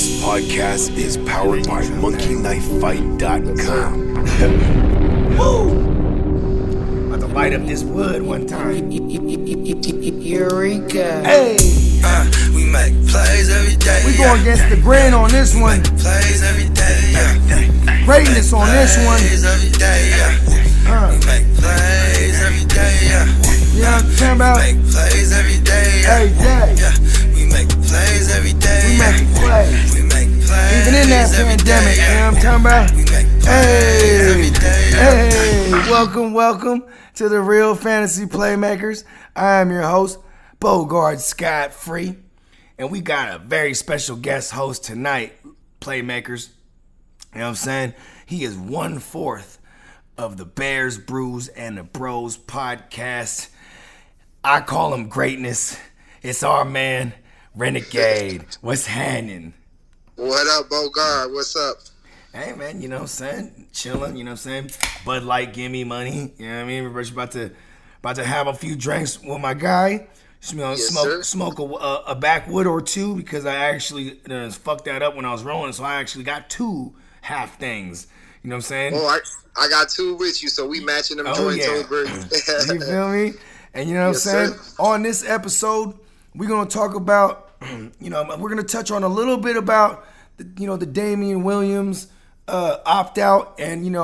This podcast is powered by monkeyknifefight.com. Woo! About to light up this wood one time. Eureka. Hey! We make plays every day. We going against the grain on this one. Plays every day. Greatness on this one. Plays every day. We make plays every day. You know what I'm talking about? Make plays every day. Every day. We make plays every day. We make plays. We make plays. Even in that pandemic, you know what I'm talking about? We make plays every day. Hey, welcome to the Real Fantasy Playmakers. I am your host, Bogart Scott Free, and we got a very special guest host tonight, Playmakers. You know what I'm saying? He is 1/4 of the Bears, Brews, and the Bros podcast. I call him greatness. It's our man, Renegade. What's happening? What up, Bogart? What's up? Hey, man, you know what I'm saying? Chilling, you know what I'm saying? Bud Light, give me money. You know what I mean? We're about to have a few drinks with my guy. You know, Yes, smoke a backwood or two because I actually fucked that up when I was rolling. So I actually got 2 half things. You know what I'm saying? Oh, I got 2 with you, so we matching them joints over. You feel me? And you know what Yes, I'm saying? sir. On this episode, we're going to talk about, we're going to touch on a little bit about, the Damian Williams opt-out and,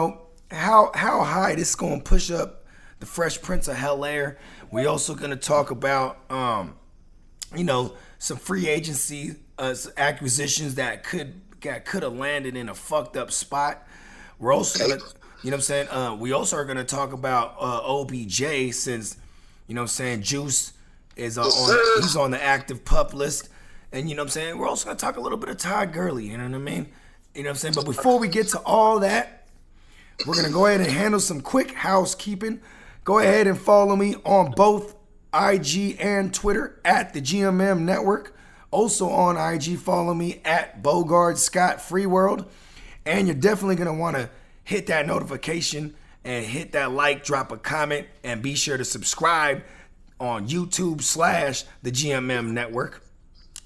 how high this is going to push up the Fresh Prince of Bel-Air. We also going to talk about, some free agency acquisitions that could have landed in a fucked up spot. We're also going to, we also are going to talk about OBJ since, Juice is he's on the active pup list. And, we're also going to talk a little bit of Todd Gurley, you know what I mean? You know what I'm saying? But before we get to all that, we're going to go ahead and handle some quick housekeeping. Go ahead and follow me on both IG and Twitter at the GMM Network. Also on IG, follow me at Bogart Scott Free World. And you're definitely going to want to hit that notification and hit that like, drop a comment, and be sure to subscribe on YouTube / the GMM Network.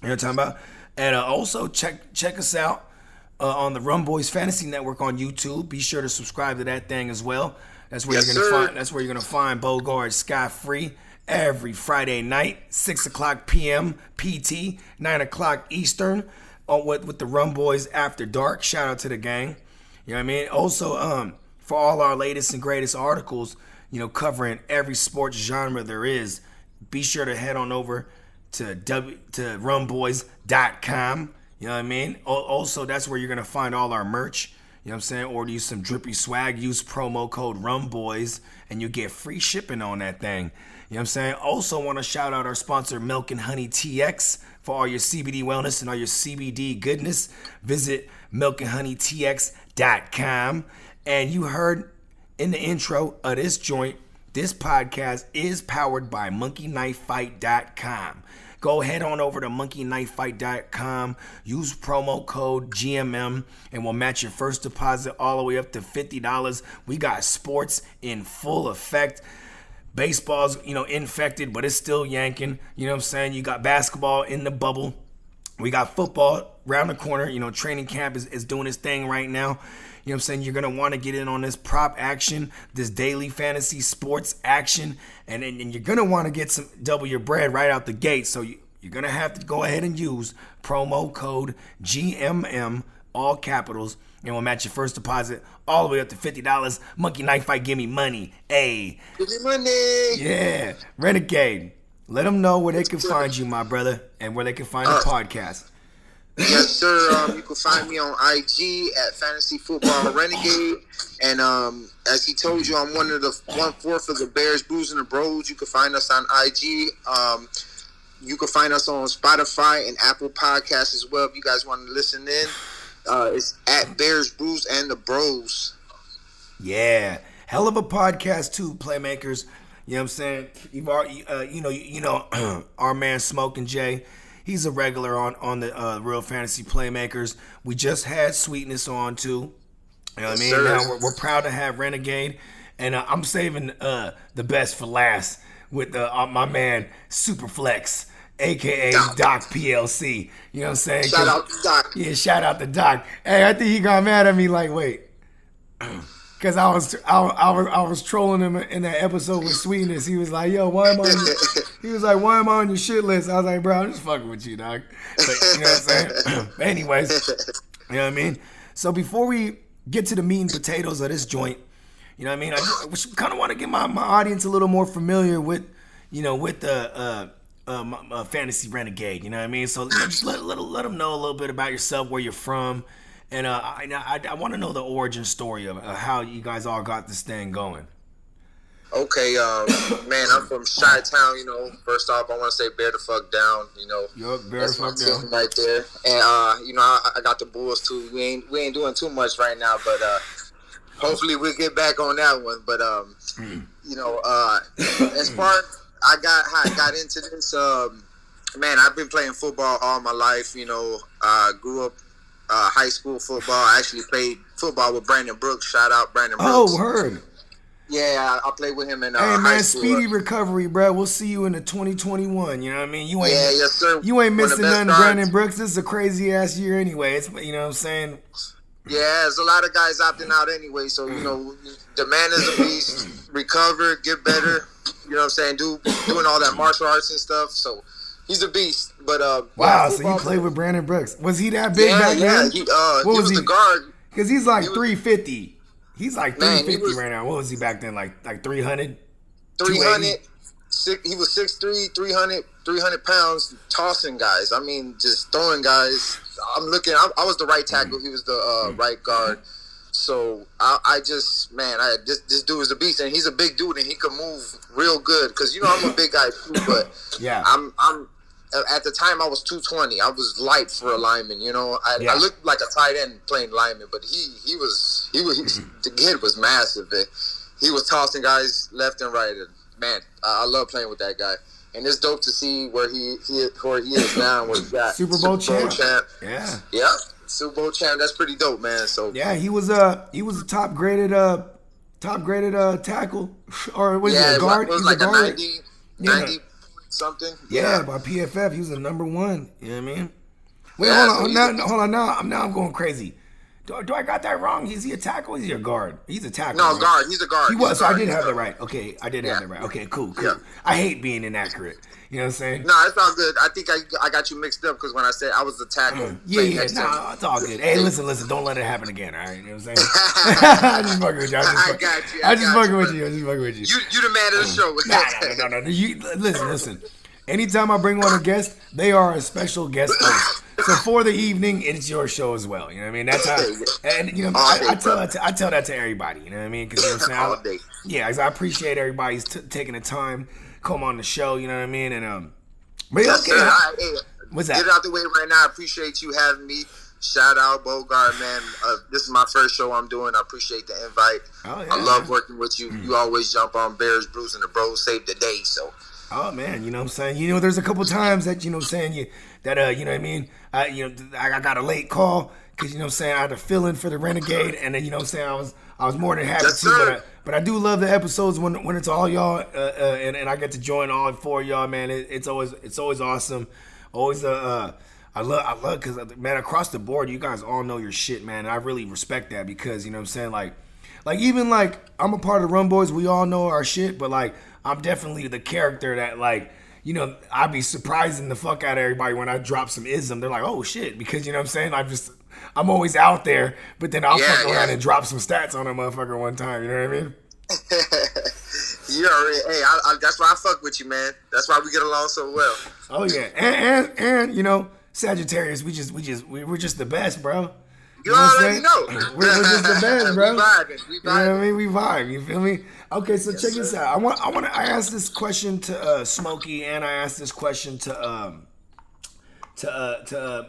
You know what I'm talking about? And also check us out on the Rum Boys Fantasy Network on YouTube. Be sure to subscribe to that thing as well. That's where you're gonna find Bogart Scott Free every Friday night, 6:00 p.m. PT, 9:00 Eastern, with the Rum Boys After Dark. Shout out to the gang. You know what I mean? Also, for all our latest and greatest articles, covering every sports genre there is, be sure to head on over to rumboys.com. You know what I mean? Also, that's where you're going to find all our merch. You know what I'm saying? Order you some drippy swag. Use promo code RUMBOYS and you get free shipping on that thing. You know what I'm saying? Also want to shout out our sponsor, Milk and Honey TX, for all your CBD wellness and all your CBD goodness. Visit milkandhoneytx.com. And you heard in the intro of this joint, this podcast is powered by monkeyknifefight.com. Go ahead on over to monkeyknifefight.com. Use promo code GMM and we'll match your first deposit all the way up to $50. We got sports in full effect. Baseball's, infected, but it's still yanking. You know what I'm saying? You got basketball in the bubble. We got football around the corner. Training camp is doing its thing right now. You know what I'm saying? You're going to want to get in on this prop action, this daily fantasy sports action, and you're going to want to get some double your bread right out the gate. So you're going to have to go ahead and use promo code GMM, all capitals, and we'll match your first deposit all the way up to $50. Monkey Knife Fight, give me money. Hey. Give me money. Yeah. Renegade. Let them know where they can find you, my brother, and where they can find the podcast. Yes, sir. You can find me on IG at Fantasy Football Renegade. And as he told you, I'm 1/4 of the Bears, Brews, and the Bros. You can find us on IG. You can find us on Spotify and Apple Podcasts as well if you guys want to listen in. It's at Bears, Brews, and the Bros. Yeah. Hell of a podcast, too, Playmakers. You know what I'm saying? You've already, our man Smoking Jay. He's a regular on the Real Fantasy Playmakers. We just had Sweetness on too. You know what I mean? Sir. Now we're proud to have Renegade, and I'm saving the best for last with my man Superflex. aka Doc PLC. You know what I'm saying? Shout out to Doc. Yeah, shout out to Doc. Hey, I think he got mad at me like, wait. Cause I was trolling him in that episode with Sweetness. He was like, "Yo, why am I on your shit list?" I was like, "Bro, I'm just fucking with you, dog." But, you know what I'm saying? But anyways, you know what I mean. So before we get to the meat and potatoes of this joint, you know what I mean. I kind of want to get my audience a little more familiar with, with the Fantasy Renegade. You know what I mean. So just let them know a little bit about yourself, where you're from. And I want to know the origin story of how you guys all got this thing going. Okay, man, I'm from Chi-Town, First off, I want to say bear the fuck down, Yup, bear That's the my fuck down. team right there. And, I got the Bulls, too. We ain't doing too much right now, but hopefully we'll get back on that one. But, as far as how I got into this, man, I've been playing football all my life, I grew up high school football. I actually played football with Brandon Brooks. Shout out Brandon Brooks. Oh, word. Yeah, I played with him in hey, high man, school. speedy recovery, bro. We'll see you in the 2021. You know what I mean? Yes, sir. You ain't One of missing the best nothing, guards. Brandon Brooks. This is a crazy ass year anyway. It's, you know what I'm saying? Yeah, there's a lot of guys opting out anyway. So, the man is a beast. Recover, get better. You know what I'm saying? Doing all that martial arts and stuff. So, he's a beast. But Wow, so you played with Brandon Brooks. Was he that big back then? He What was the guard. Because he's like 350. He's like Man, 350 right now. What was he back then? Like 300? 300. He was 6'3", 300 pounds, tossing guys. I mean, just throwing guys. I was the right tackle. He was the right guard. So this dude is a beast, and he's a big dude, and he can move real good. Because I'm a big guy too, but Yeah. I'm at the time I was 220. I was light for a lineman. I looked like a tight end playing lineman, but he was the kid was massive. He was tossing guys left and right. And man, I love playing with that guy. And it's dope to see where he is now. Where he got Super Bowl champ. Yeah. Yeah. Super Bowl champ. That's pretty dope, man. So yeah, he was a top graded tackle, or was he a guard? It was He's like a guard. 90 something. Yeah, by PFF, he was the number one. You know what I mean? Wait, Yeah, hold on. Now I'm going crazy. Do I got that wrong? Is he a tackle? Or is he a guard? He's a tackle. No, right? guard. He's a guard. He was. So He's a I did guard. have that right. Okay, I did have that right. Okay, cool. Yeah. I hate being inaccurate. You know what I'm saying? No, it's all good. I think I got you mixed up because when I said I was the tackle. Yeah, no, it's all good. Hey, listen, don't let it happen again, all right? You know what I'm saying? I just fucking with you. I got you. I just fucking with you. You the man of the show. No. You, listen. Anytime I bring on a guest, they are a special guest host. So for the evening, it's your show as well. You know what I mean? That's how. And I tell that to everybody. You know what I mean? Because you know what I'm saying. Yeah, because I appreciate everybody's taking the time come on the show. You know what I mean? And but Yes, okay. sir. Hey, What's that? Get it out the way right now. I appreciate you having me. Shout out Bogart, man. This is my first show I'm doing. I appreciate the invite. Oh, yeah. I love working with you. You always jump on Bears, Brews, and the Bros. Save the day. So. Oh man, you know what I'm saying? There's a couple times that you know what I'm saying, you know what I mean? I got a late call because you know what I'm saying, I had a feeling for the Renegade, and then you know what I'm saying, I was more than happy Yes, to, sir. but I do love the episodes when it's all y'all and I get to join all four of y'all, man. It's always awesome. Always I love because man, across the board, you guys all know your shit, man. And I really respect that because you know what I'm saying, like even like I'm a part of the Run Boys, we all know our shit, but like I'm definitely the character that like, I be surprising the fuck out of everybody when I drop some ism. They're like, oh shit, because you know what I'm saying, I'm always out there, but then I'll fuck around and drop some stats on a motherfucker one time, you know what I mean? You already, hey, that's why I fuck with you, man. That's why we get along so well. Oh yeah, and Sagittarius, we're just the best, bro. You know what I'm already saying? know. We're just the best, bro. We vibing. You know what I mean? We vibe. You feel me? Okay, so check this out. I asked this question to Smokey, and I asked this question to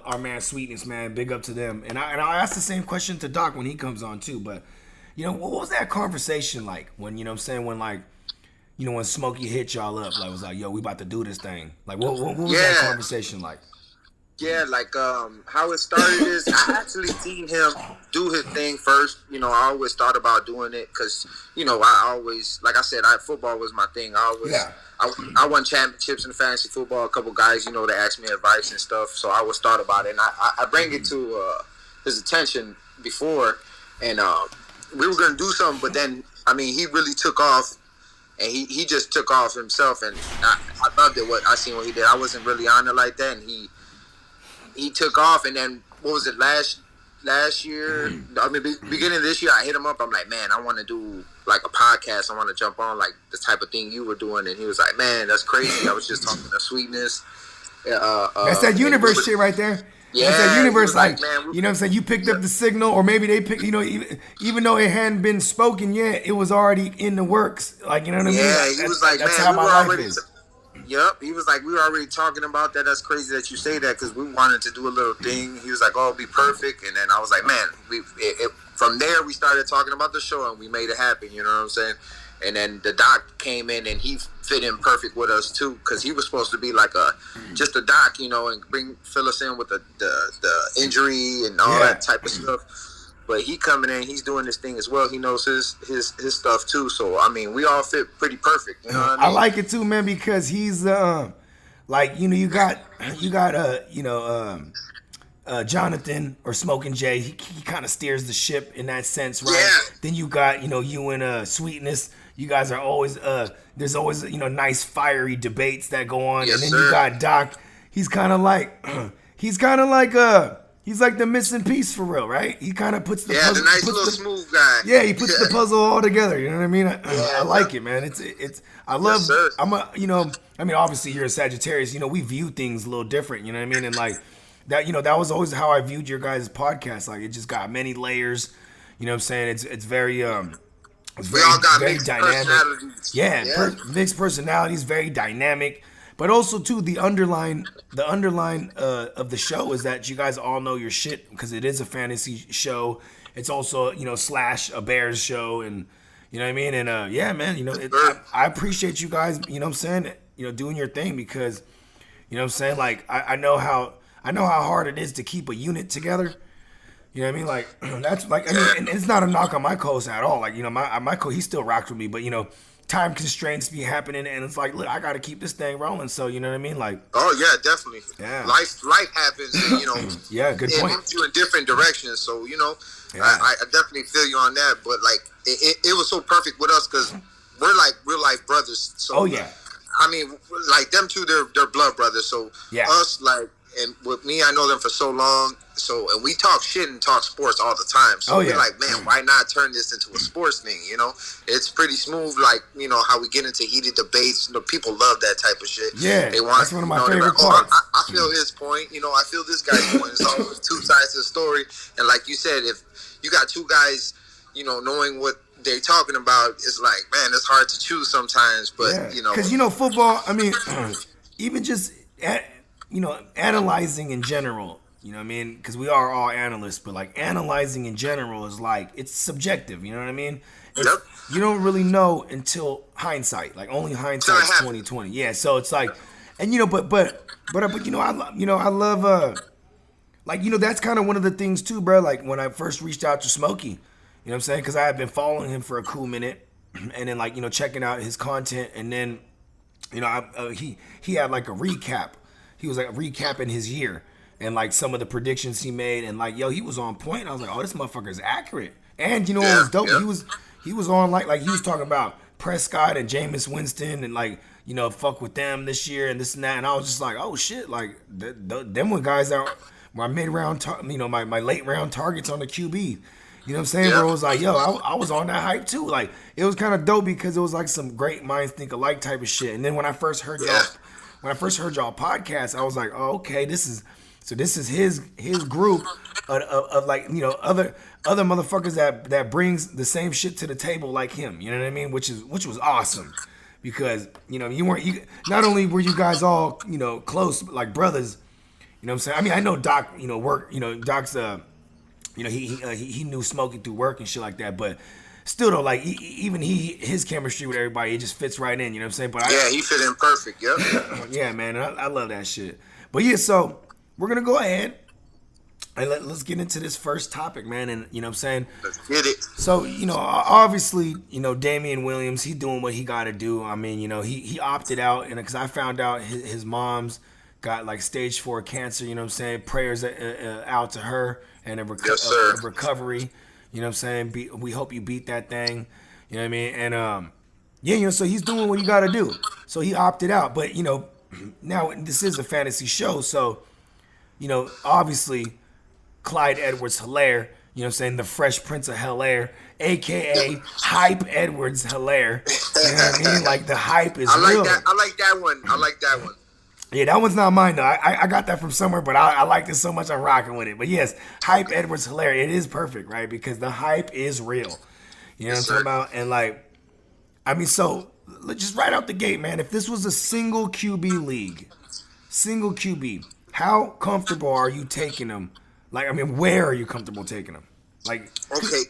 our man Sweetness, man. Big up to them. And I asked the same question to Doc when he comes on too. But what was that conversation like when you know what I'm saying, when like when Smokey hit y'all up, like was like, yo, we about to do this thing. Like what was that conversation like? Yeah, like how it started is I actually seen him do his thing first. You know, I always thought about doing it because I always, like I said, football was my thing. I won championships in fantasy football. A couple guys, they asked me advice and stuff. So I always thought about it, and I bring it to his attention before, and we were gonna do something, but then he really took off. And he just took off himself, and I loved it. What he did, I wasn't really on it like that, and he took off. And then what was it last year? Beginning of this year, I hit him up. I'm like, man, I want to do like a podcast. I want to jump on like the type of thing you were doing. And he was like, man, that's crazy. I was just talking to Sweetness. That's that universe shit right there. Yeah, that's that universe, like, man, you know what I'm saying? You picked up the signal, or maybe they picked, even though it hadn't been spoken yet, it was already in the works. Like, you know what I mean? Yeah, he was like, that's man, how we my were life already. is. Yep, he was like, we were already talking about that. That's crazy that you say that because we wanted to do a little thing. He was like, oh, it'll be perfect. And then I was like, man, from there we started talking about the show and we made it happen. You know what I'm saying? And then the doc came in and he fit in perfect with us too because he was supposed to be like just a doc, and fill us in with the injury and all that type of stuff. But he coming in, he's doing this thing as well. He knows his stuff too. So we all fit pretty perfect. You know what I mean? I like it too, man, because he's like you got Jonathan or Smoking Jay. He kind of steers the ship in that sense, right? Yeah. Then you got you and Sweetness. You guys are always there's always nice fiery debates that go on, Yes, and then sir. you got Doc. He's kind of like he's like the missing piece for real, right? He kind of puts the puzzle, the nice little smooth guy. Yeah, he puts the puzzle all together. You know what I mean? I like it, man. It's I love. Yes, sir. Obviously you're a Sagittarius. We view things a little different. You know what I mean? And like that, that was always how I viewed your guys' podcast. Like it just got many layers. You know what I'm saying? It's very We all got very mixed dynamic. personalities. Yeah, mixed personalities, very dynamic. But also too, the underline of the show is that you guys all know your shit because it is a fantasy show. It's also slash a Bears show, and you know what I mean. And yeah, man, I appreciate you guys. You know what I'm saying? Doing your thing because you know what I'm saying. Like I know how hard it is to keep a unit together. You know what I mean? Like that's like and it's not a knock on my co-host at all. Like my co he still rocks with me, but time constraints be happening, and it's like, look, I got to keep this thing rolling. So you know what I mean? Like, oh yeah, definitely. Yeah. Life happens. Yeah, good point. Moves you in different directions. So Yeah. I definitely feel you on that. But like, it was so perfect with us because we're like real life brothers. So Oh yeah. Like them two, they're blood brothers. So Yeah. us, like, and with me, I know them for so long. So, and we talk shit and talk sports all the time. So we're like, man, why not turn this into a sports thing? It's pretty smooth. Like, how we get into heated debates. People love that type of shit. Yeah, they want, that's one of my they're favorite like, parts. I feel his point. I feel this guy's point. It's always two sides to the story. And like you said, if you got two guys, knowing what they're talking about, it's like, man, it's hard to choose sometimes. But because football. Even just analyzing in general. You know what I mean? Because we are all analysts, but like analyzing in general is like it's subjective. You know what I mean? Yep. You don't really know until hindsight. Like only hindsight's 2020. Yeah. So it's like, and but I love that's kind of one of the things too, bro. Like when I first reached out to Smokey, you know what I'm saying? Because I had been following him for a cool minute, and then like checking out his content, and then he had like a recap. He was like recapping his year. And like some of the predictions he made, and like he was on point. I was like, oh, this motherfucker is accurate. And what was dope? Yeah. He was on like he was talking about Prescott and Jameis Winston and like fuck with them this year and this and that. And I was just like, oh shit, like them were guys that were my mid round, my late round targets on the QB. You know what I'm saying? Where it was like, I was on that hype too. Like it was kind of dope because it was like some great minds think alike type of shit. And then when I first heard y'all podcast, I was like, oh okay, this is his group of like other motherfuckers that brings the same shit to the table like him. You know what I mean? Which was awesome because not only were you guys all close like brothers. You know what I'm saying? I know Doc work. Doc's he knew Smokey through work and shit like that, but still though, like even his chemistry with everybody, it just fits right in. You know what I'm saying? But he fit in perfect. Yep. Yeah, man, I love that shit. But yeah, so. we're gonna go ahead and let's get into this first topic, man. And you know what I'm saying? Let's get it. So, you know, obviously, you know, Damian Williams, he doing what he got to do. I mean, you know, he opted out, and because I found out his mom's got like stage 4 cancer, you know what I'm saying? Prayers out to her and a recovery, you know what I'm saying? We hope you beat that thing, you know what I mean? And, yeah, you know, so he's doing what he got to do. So he opted out. But, you know, now this is a fantasy show, so, you know, obviously Clyde Edwards-Helaire, you know what I'm saying, the Fresh Prince of Helaire, a.k.a. Hype Edwards-Helaire. You know what I mean? Like, the hype is real. I like that one. Yeah, that one's not mine, though. I got that from somewhere, but I liked it so much I'm rocking with it. But, yes, Hype Edwards-Helaire, it is perfect, right? Because the hype is real. You know what I'm talking about? And, like, I mean, so, just right out the gate, man, if this was a single QB league, how comfortable are you taking them? Like, I mean, where are you comfortable taking them? Like, okay,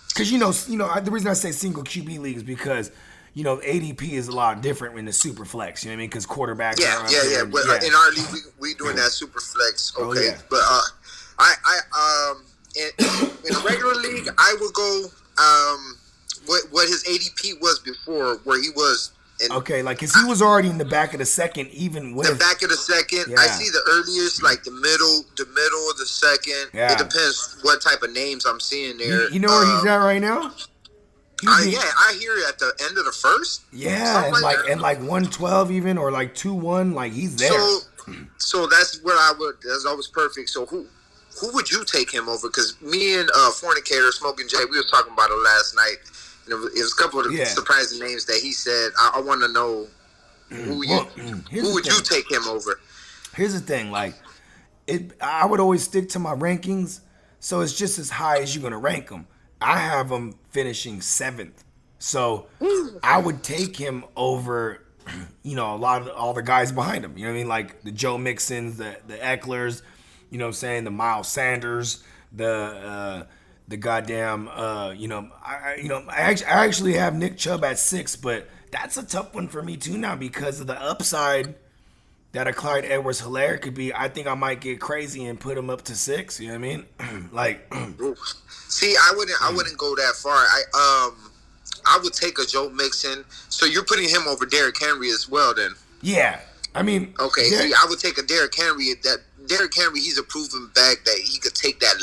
because you know, the reason I say single QB league is because, you know, ADP is a lot different in the super flex. You know what I mean? Because quarterbacks. Yeah. But in our league, we doing that super flex. Okay, oh, yeah. But in a regular league, I would go what his ADP was before, where he was. Okay, like, because he was already in the back of the second, even with the back of the second. Yeah. I see the earliest, like the middle of the second. Yeah. It depends what type of names I'm seeing there. You know where he's at right now? I hear it at the end of the first. Yeah, and like 112 even, or like 2-1, like he's there. So that's where that's always perfect. So who would you take him over? Because me and Fornicator, Smoking Jay, we were talking about it last night. It was a couple of surprising names that he said. I want to know who would you take him over? Here's the thing, like, I would always stick to my rankings, so it's just as high as you're gonna rank them. I have him finishing 7th, so I would take him over, you know, all the guys behind him. You know what I mean? Like the Joe Mixons, the Ecklers, you know what I'm saying, the Miles Sanders, the goddamn, I actually have Nick Chubb at 6, but that's a tough one for me too now because of the upside that a Clyde Edwards-Helaire could be. I think I might get crazy and put him up to 6. You know what I mean? Like, see, I wouldn't go that far. I would take a Joe Mixon. So you're putting him over Derrick Henry as well, then? Yeah, I mean, okay. See, I would take a Derrick Henry. Derrick Henry, he's a proven back that he could take that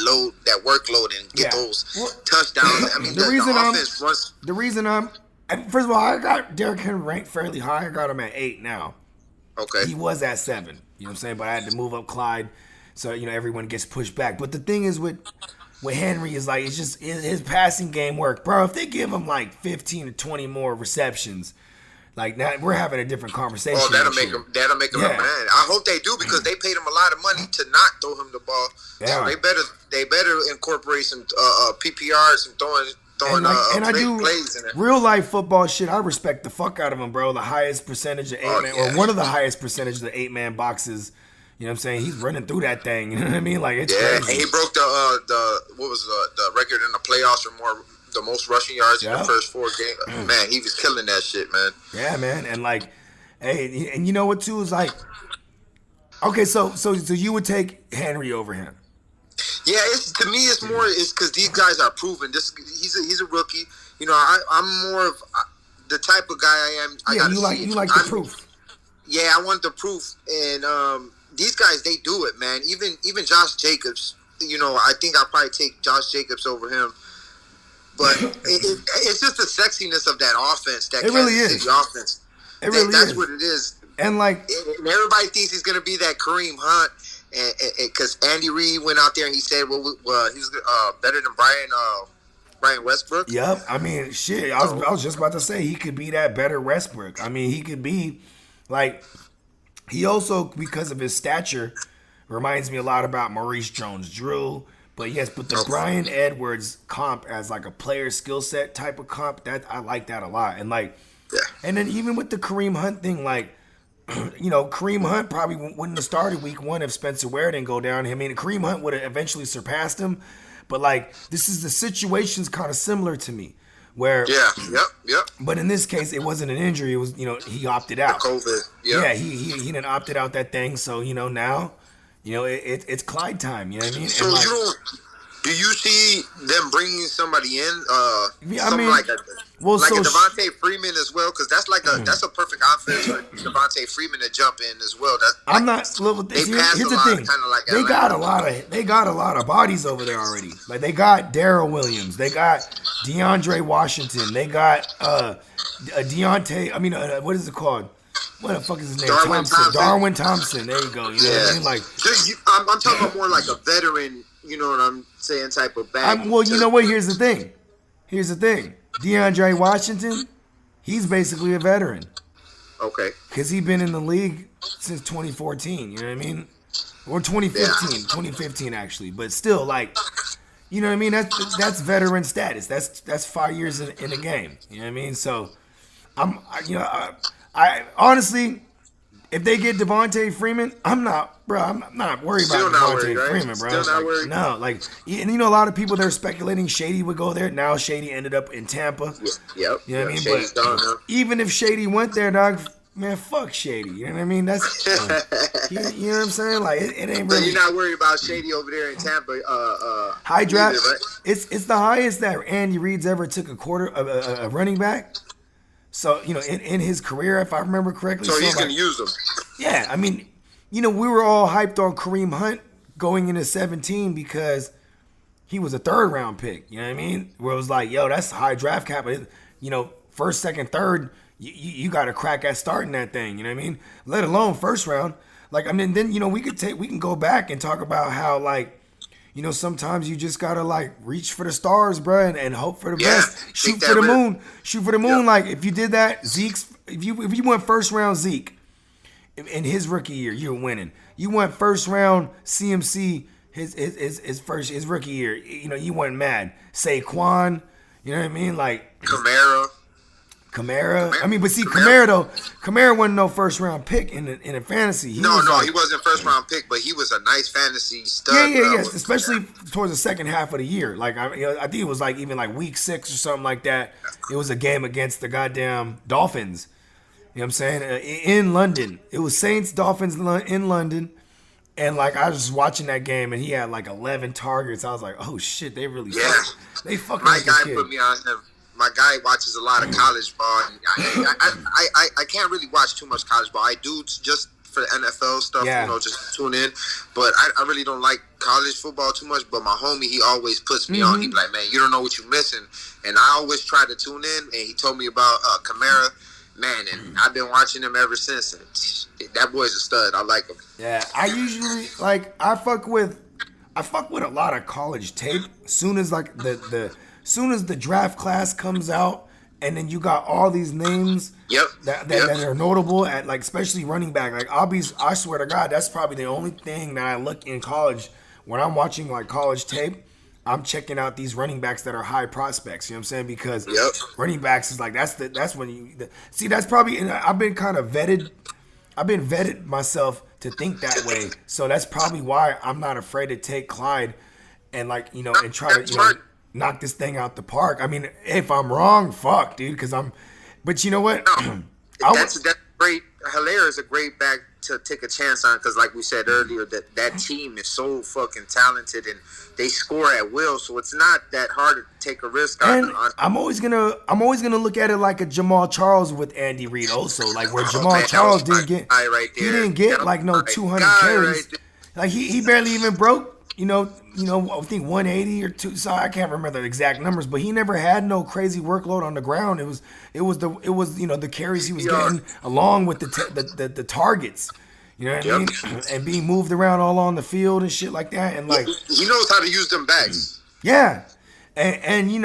workload and get those touchdowns. I mean, the reason first of all, I got Derrick Henry ranked fairly high. I got him at 8 now. Okay. He was at 7. You know what I'm saying? But I had to move up Clyde, so, you know, everyone gets pushed back. But the thing is with Henry is, like, it's just his passing game work. Bro, if they give him like 15 to 20 more receptions, like, now we're having a different conversation. Oh, that'll make him a man. I hope they do, because they paid him a lot of money to not throw him the ball. Yeah. So they better incorporate some PPR, some throwing I do plays in it. Real life football shit. I respect the fuck out of him, bro. The highest percentage of 8-man, or one of the highest percentages of 8-man boxes. You know what I'm saying? He's running through that thing. You know what I mean? Like, it's crazy. And he broke the record in the playoffs for the most rushing yards in the first 4 games. Man, he was killing that shit, man. Yeah, man. And like, hey, and you know what too is like, okay, so you would take Henry over him? Yeah, to me it's because these guys are proven. He's a rookie. You know, I'm more of the type of guy I am. You like the proof. Yeah, I want the proof, and these guys, they do it, man. Even Josh Jacobs. You know, I think I'll probably take Josh Jacobs over him. But it's just the sexiness of that offense. That it really is. The offense. It really that's is. what it is. And like, and everybody thinks he's going to be that Kareem Hunt. Because Andy Reid went out there and he said, well he was better than Brian Westbrook. Yep. I mean, shit. I was just about to say he could be that better Westbrook. I mean, he could be like. He also, because of his stature, reminds me a lot about Maurice Jones-Drew. But yes, the Bryan Edwards comp as like a player skill set type of comp, that I like that a lot. And like, and then even with the Kareem Hunt thing, like, you know, Kareem Hunt probably wouldn't have started week 1 if Spencer Ware didn't go down. I mean, Kareem Hunt would have eventually surpassed him. But like, the situation's kind of similar to me, Where Yep. But in this case, it wasn't an injury. It was he opted out. COVID. Yeah, he done opted out that thing. So now, it's Clyde time. You know what I mean? So And like, you don't. Do you see them bringing somebody in? Yeah, I something mean, like a well, like so a Devontae Freeman as well, because that's like that's a perfect offense for Devontae Freeman to jump in as well. That's I'm not. Well, here's the thing. They got a lot of bodies over there already. Like they got Darrell Williams, they got DeAndre Washington, they got Deontay. I mean, what is it called? What the fuck is his name? Thompson. Darwin Thompson. There you go. You know what I mean? Like, I'm talking about more like a veteran. You know what I'm saying? Type of back. well, you know what? Here's the thing. DeAndre Washington, he's basically a veteran. Okay. Because he's been in the league since 2014, you know what I mean? Or 2015 actually. But still, like, you know what I mean? That's veteran status. That's 5 years in the game. You know what I mean? So, I honestly, if they get Devontae Freeman, I'm not worried about Devontae Freeman, bro. Still not worried. No, like, and a lot of people they're speculating Shady would go there. Now Shady ended up in Tampa. Yep. You know what I mean? Shady's But gone now. even if Shady went there, dog, man, fuck Shady. You know what I mean? That's you know what I'm saying? Like it ain't really. So you're not worried about Shady over there in Tampa? High draft. Either, right? It's the highest that Andy Reid's ever took a running back. So, in his career, if I remember correctly. So he's going to use them. Yeah, I mean, we were all hyped on Kareem Hunt going into 17 because he was a third-round pick. You know what I mean? Where it was like, yo, that's high draft capital. First, second, third, you got to crack at starting that thing. You know what I mean? Let alone first round. Like, I mean, then, we can go back and talk about how, like, sometimes you just gotta like reach for the stars, bro, and hope for the best. Shoot for the moon. Shoot for the moon. Yep. Like if you did that, if you went first round Zeke in his rookie year, you're winning. You went first round CMC his rookie year. You went mad. Saquon, you know what I mean? Like Kamara. I mean, but see, Kamara wasn't no first round pick in a fantasy. He wasn't first round pick, but he was a nice fantasy stud. Yeah. Especially towards the second half of the year. Like I think it was like even like week 6 or something like that. It was a game against the goddamn Dolphins. You know what I'm saying? In London, it was Saints Dolphins in London, and like I was just watching that game, and he had like 11 targets. I was like, oh shit, they really they fucking. My guy put me on him. My guy watches a lot of college ball. I can't really watch too much college ball. I do just for the NFL stuff, just tune in. But I really don't like college football too much. But my homie, he always puts me on. He be like, man, you don't know what you're missing. And I always try to tune in. And he told me about Kamara, man, and I've been watching him ever since. And that boy's a stud. I like him. Yeah, I usually I fuck with a lot of college tape. Soon as like soon as the draft class comes out, and then you got all these names that are notable at like especially running back. Like I swear to God, that's probably the only thing that I look in college when I'm watching like college tape. I'm checking out these running backs that are high prospects. You know what I'm saying? Because running backs is like that's when you see that's probably. And I've been kind of vetted. I've been vetted myself to think that way. So that's probably why I'm not afraid to take Clyde and like and try to knock this thing out the park. I mean, if I'm wrong, fuck, dude, because I'm. But you know what? That's great. Hilaire is a great back to take a chance on because, like we said earlier, that team is so fucking talented and they score at will. So it's not that hard to take a risk on. I'm always gonna look at it like a Jamal Charles with Andy Reid. Also, like where Jamal Charles didn't get, he didn't get like no 200 carries. Like he barely even broke. I think 180 or 2. So I can't remember the exact numbers, but he never had no crazy workload on the ground. It was the carries he was getting along with the targets. You know what I mean? And being moved around all on the field and shit like that. And like he knows how to use them backs. Yeah, and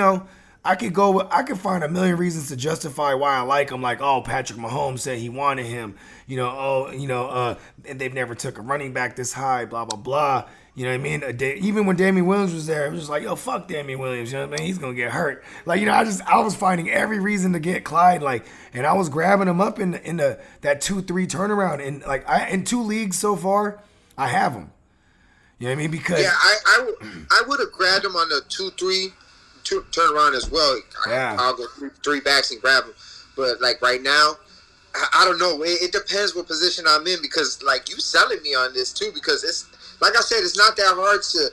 I could find a million reasons to justify why I like him. Like, oh, Patrick Mahomes said he wanted him. And they've never took a running back this high. Blah blah blah. You know what I mean? Even when Damian Williams was there, it was just like, yo, fuck Damian Williams. You know what I mean? He's gonna get hurt. Like, I was finding every reason to get Clyde. Like, and I was grabbing him up in that 2-3 turnaround. And like, in 2 leagues so far, I have him. You know what I mean? Because I would have grabbed him on the 2-3, turn around as well, I'll go three backs and grab him. But like right now, I don't know. It depends what position I'm in because like you selling me on this too because it's like I said, it's not that hard to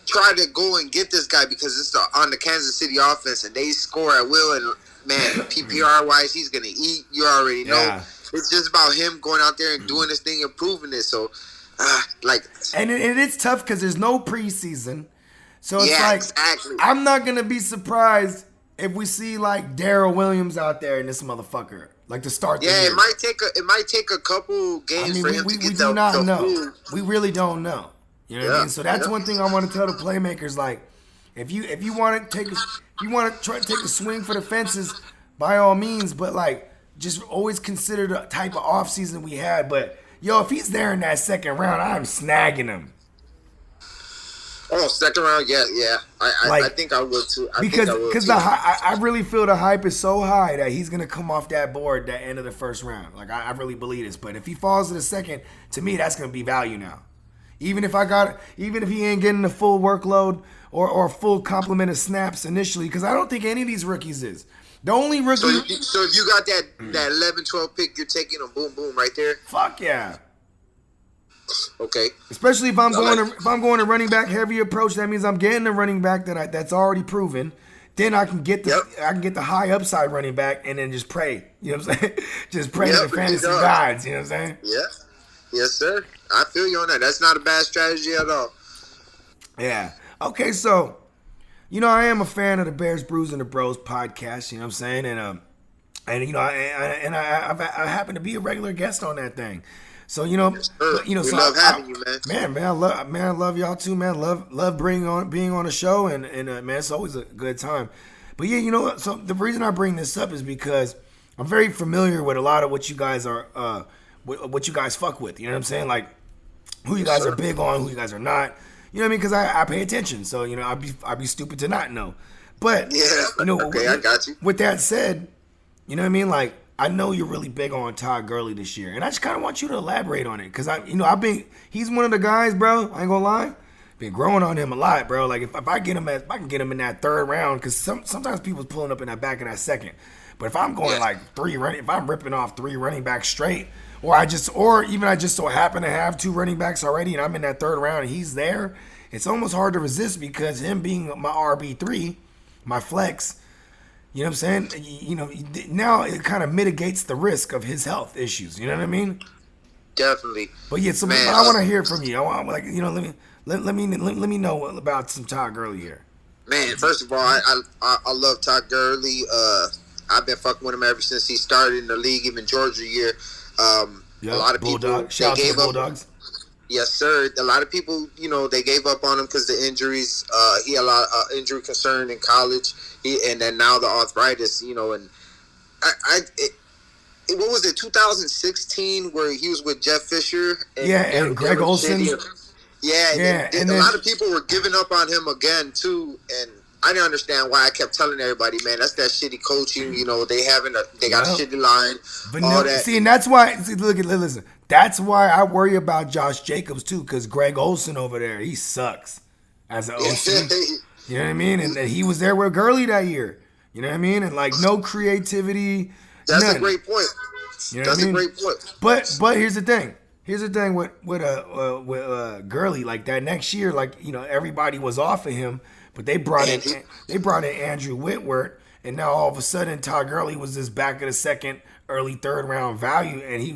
try to go and get this guy because it's on the Kansas City offense and they score at will and man, PPR wise, he's gonna eat. You already know. Yeah. It's just about him going out there and doing this thing and proving it. So, and it's tough because there's no preseason. So it's exactly. I'm not gonna be surprised if we see like Darrell Williams out there in this motherfucker, like to start. Yeah, it might take a couple games for him to get do not know. Food. We really don't know. You know what I mean? So that's one thing I want to tell the playmakers. Like, if you want to try to take a swing for the fences, by all means. But like, just always consider the type of offseason we had. But yo, if he's there in that second round, I'm snagging him. Oh, second round, yeah. I think I would too. Because I really feel the hype is so high that he's gonna come off that board that end of the first round. Like I really believe this. But if he falls to the second, to me that's gonna be value now. Even if he ain't getting the full workload or full complement of snaps initially, because I don't think any of these rookies is. The only rookie. So if you got that 11, 12 pick, you're taking a boom right there. Fuck yeah. Okay. Especially if I'm going to running back heavy approach, that means I'm getting a running back that's already proven. Then I can get the high upside running back and then just pray. You know what I'm saying? Just pray to the fantasy gods. You know what I'm saying? Yeah. Yes, sir. I feel you on that. That's not a bad strategy at all. Yeah. Okay, so I am a fan of the Bears, Brews, and the Bros podcast. You know what I'm saying? And I happen to be a regular guest on that thing. So we love having you, man. I love y'all too, man. Love being on the show, and man, it's always a good time. But yeah, you know what? So the reason I bring this up is because I'm very familiar with a lot of what you guys are, what you guys fuck with. You know what I'm saying? Like who you guys are big on, who you guys are not. You know what I mean? Because I pay attention, so I'd be stupid to not know. But okay, I got you. With that said, you know what I mean? Like I know you're really big on Todd Gurley this year, and I just kind of want you to elaborate on it because he's one of the guys, bro. I ain't gonna lie, been growing on him a lot, bro. Like if I can get him in that third round, because sometimes people's pulling up in that back in that second. But if I'm going if I'm ripping off 3 running backs straight, or I just so happen to have 2 running backs already, and I'm in that third round and he's there, it's almost hard to resist because him being my RB3, my flex. You know what I'm saying? Now it kind of mitigates the risk of his health issues. You know what I mean? Definitely. But yeah, so I want to hear from you. I want let me know about some Todd Gurley here. Man, first of all, I love Todd Gurley. I've been fucking with him ever since he started in the league, even Georgia year. A lot of people shout out to the Bulldogs. Yes, sir. A lot of people, they gave up on him because the injuries. He had a lot of injury concern in college. And then now the arthritis, and what was it, 2016, where he was with Jeff Fisher? And Greg Olsen. And a lot of people were giving up on him again, too. And I didn't understand why. I kept telling everybody, man, that's that shitty coaching. They got a shitty line. But that. See, and that's why, listen. That's why I worry about Josh Jacobs, too, because Greg Olsen over there, he sucks as an OC. You know what I mean? And he was there with Gurley that year. You know what I mean? And like no creativity. That's none. a great point. You know a great point. But here's the thing. Here's the thing with Gurley. Like that next year, everybody was off of him, but they brought in Andrew Whitworth, and now all of a sudden Todd Gurley was this back of the second, early third round value, and he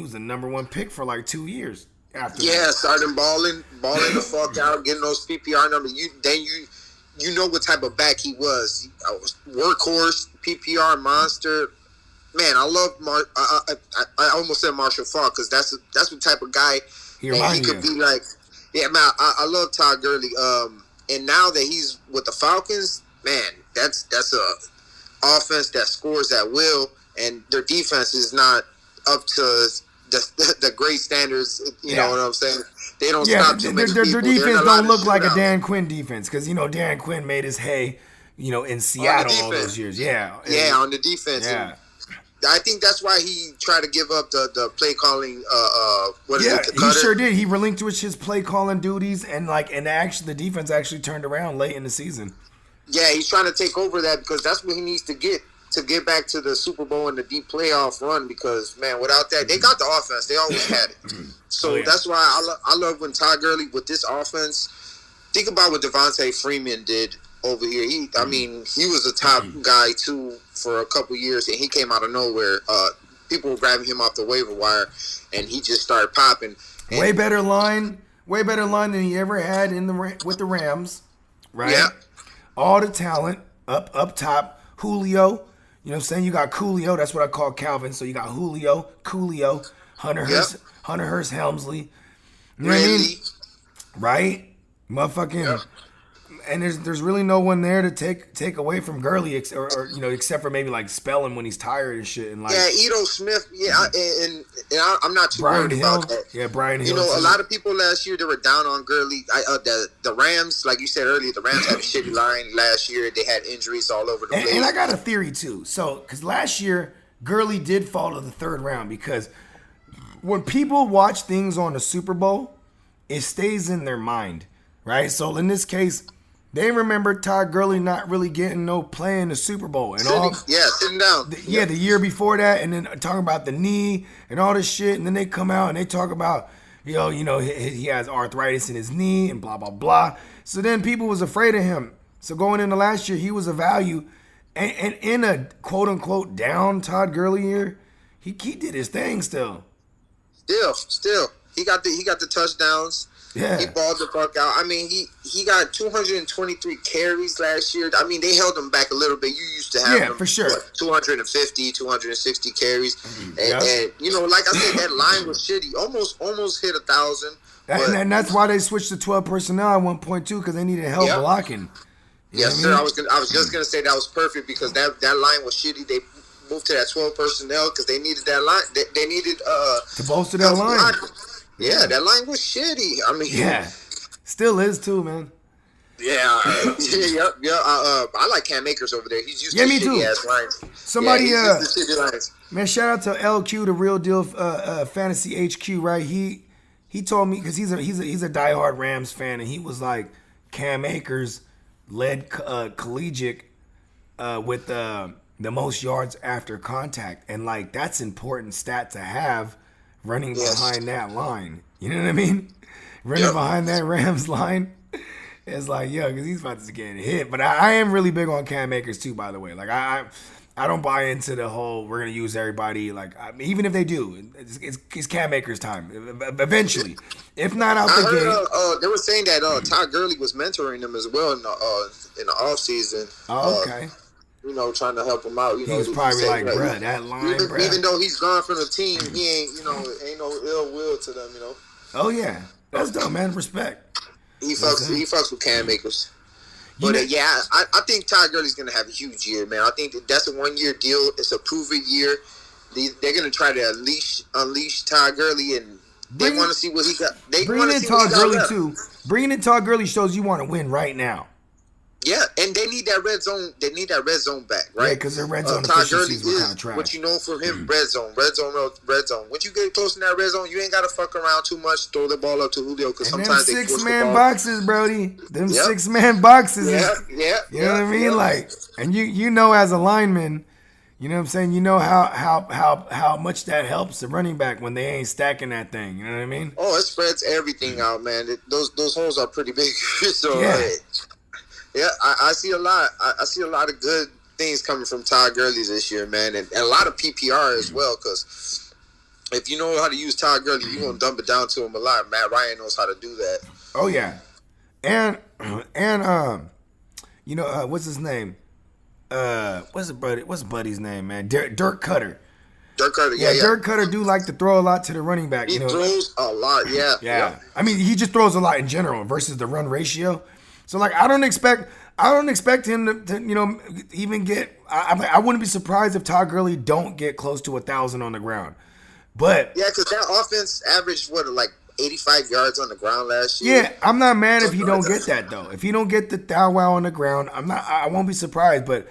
was the number 1 pick for like 2 years. Starting balling the fuck out, getting those PPR numbers. You know what type of back he was. Workhorse, PPR monster. Man, I love I almost said Marshall Faulk because that's the type of guy he could be like. Yeah, man, I love Todd Gurley. And now that he's with the Falcons, man, that's a offense that scores at will, and their defense is not up to the great standards, you know what I'm saying? They don't stop too many people. Their defense don't look like a Dan Quinn defense because, Dan Quinn made his hay, in Seattle all those years. Yeah, on the defense. Yeah. I think that's why he tried to give up the play calling. He sure did. He relinquished his play calling duties, and actually the defense actually turned around late in the season. Yeah, he's trying to take over that because that's what he needs to get back to the Super Bowl and the deep playoff run. Because man, without that, they got the offense. They always had it. So that's why I love when Todd Gurley with this offense. Think about what Devontae Freeman did over here. I mean, he was a top guy too for a couple years, and he came out of nowhere. People were grabbing him off the waiver wire, and he just started popping. And way better line than he ever had with the Rams, right? Yeah. All the talent up top. Julio, you know what I'm saying? You got Coolio, that's what I call Calvin. So you got Coolio, Hunter Hurst Helmsley. You know what I mean? Right? Motherfucking. Yep. And there's really no one there to take away from Gurley, or except for maybe like spell him when he's tired and shit. And like Ito Smith, and I'm not too Brian worried Hill. about that. Yeah, Brian Hill. You know, a lot of people last year they were down on Gurley. The Rams, like you said earlier, the Rams had a shitty line last year. They had injuries all over the place. And I got a theory too. So, because last year Gurley did fall to the third round because when people watch things on the Super Bowl, it stays in their mind, right? So in this case, they remember Todd Gurley not really getting no play in the Super Bowl and sitting down. The year before that, and then talking about the knee and all this shit, and then they come out and they talk about he has arthritis in his knee and blah blah blah. So then people was afraid of him. So going into last year, he was a value, and in a quote unquote down Todd Gurley year, he did his thing still. Still, he got the touchdowns. Yeah. He balled the fuck out. I mean, he got 223 carries last year. I mean, they held him back a little bit. You used to have him for sure. 250, 260 carries. And you know, like I said, that line was shitty. Almost hit 1,000. And that's why they switched to 12 personnel at one point too, because they needed help blocking. Yes, sir. I was just gonna say that was perfect because that line was shitty. They moved to that 12 personnel because they needed that line. They needed to bolster that line. Blocking. Yeah, that line was shitty. I mean, still is too, man. Yeah. I like Cam Akers over there. He's used to shitty ass lines. Somebody, shitty lines. Man, shout out to LQ, the Real Deal Fantasy HQ, right? He told me because he's a diehard Rams fan, and he was like, Cam Akers led collegiate with the most yards after contact, and like that's important stat to have. Running behind that line. You know what I mean? Running behind that Rams line. It's like, because he's about to get hit. But I am really big on Cam Akers too, by the way. Like, I don't buy into the whole, we're going to use everybody. Like, even if they do, it's Cam Akers' time. Eventually. If not out the gate. They were saying that Todd Gurley was mentoring them as well in the offseason. Oh, okay. You know, trying to help him out. You know, he was probably like, bruh, that line, even though he's gone from the team, he ain't, ain't no ill will to them, Oh, yeah. That's dope, man. Respect. He fucks with Cam Akers. But, I think Todd Gurley's going to have a huge year, man. I think that's a 1-year deal. It's a prove-it year. They're going to try to unleash Todd Gurley, and they want to see what he got. Bringing in Todd Gurley, too. Bringing in Todd Gurley shows you want to win right now. Yeah, and they need that red zone. They need that red zone back, right? Yeah, because their red zone Todd Gurley efficiencies were kind of trash. What you know from him, red zone. Once you get close to that red zone, you ain't got to fuck around too much. Throw the ball up to Julio because sometimes they force the ball. Them 6-man boxes, Brody. Them 6-man boxes. Yeah. You know what I mean? Like, and you know as a lineman, you know what I'm saying? You know how much that helps the running back when they ain't stacking that thing. You know what I mean? Oh, it spreads everything out, man. Those holes are pretty big. So yeah, I see a lot. I see a lot of good things coming from Todd Gurley this year, man, and a lot of PPR as well. Because if you know how to use Todd Gurley, you're gonna dump it down to him a lot. Matt Ryan knows how to do that. Oh yeah, and what's his name? What's Buddy's name, man? Dirk Cutter. Dirk Cutter, Dirk Cutter do like to throw a lot to the running back. He throws a lot, yeah. I mean, he just throws a lot in general versus the run ratio. So like I don't expect him to even get. I wouldn't be surprised if Todd Gurley don't get close to 1,000 on the ground, but because that offense averaged 85 yards on the ground last year. Yeah, I'm not mad if he don't get that though. If he don't get the thou wow on the ground, I won't be surprised. But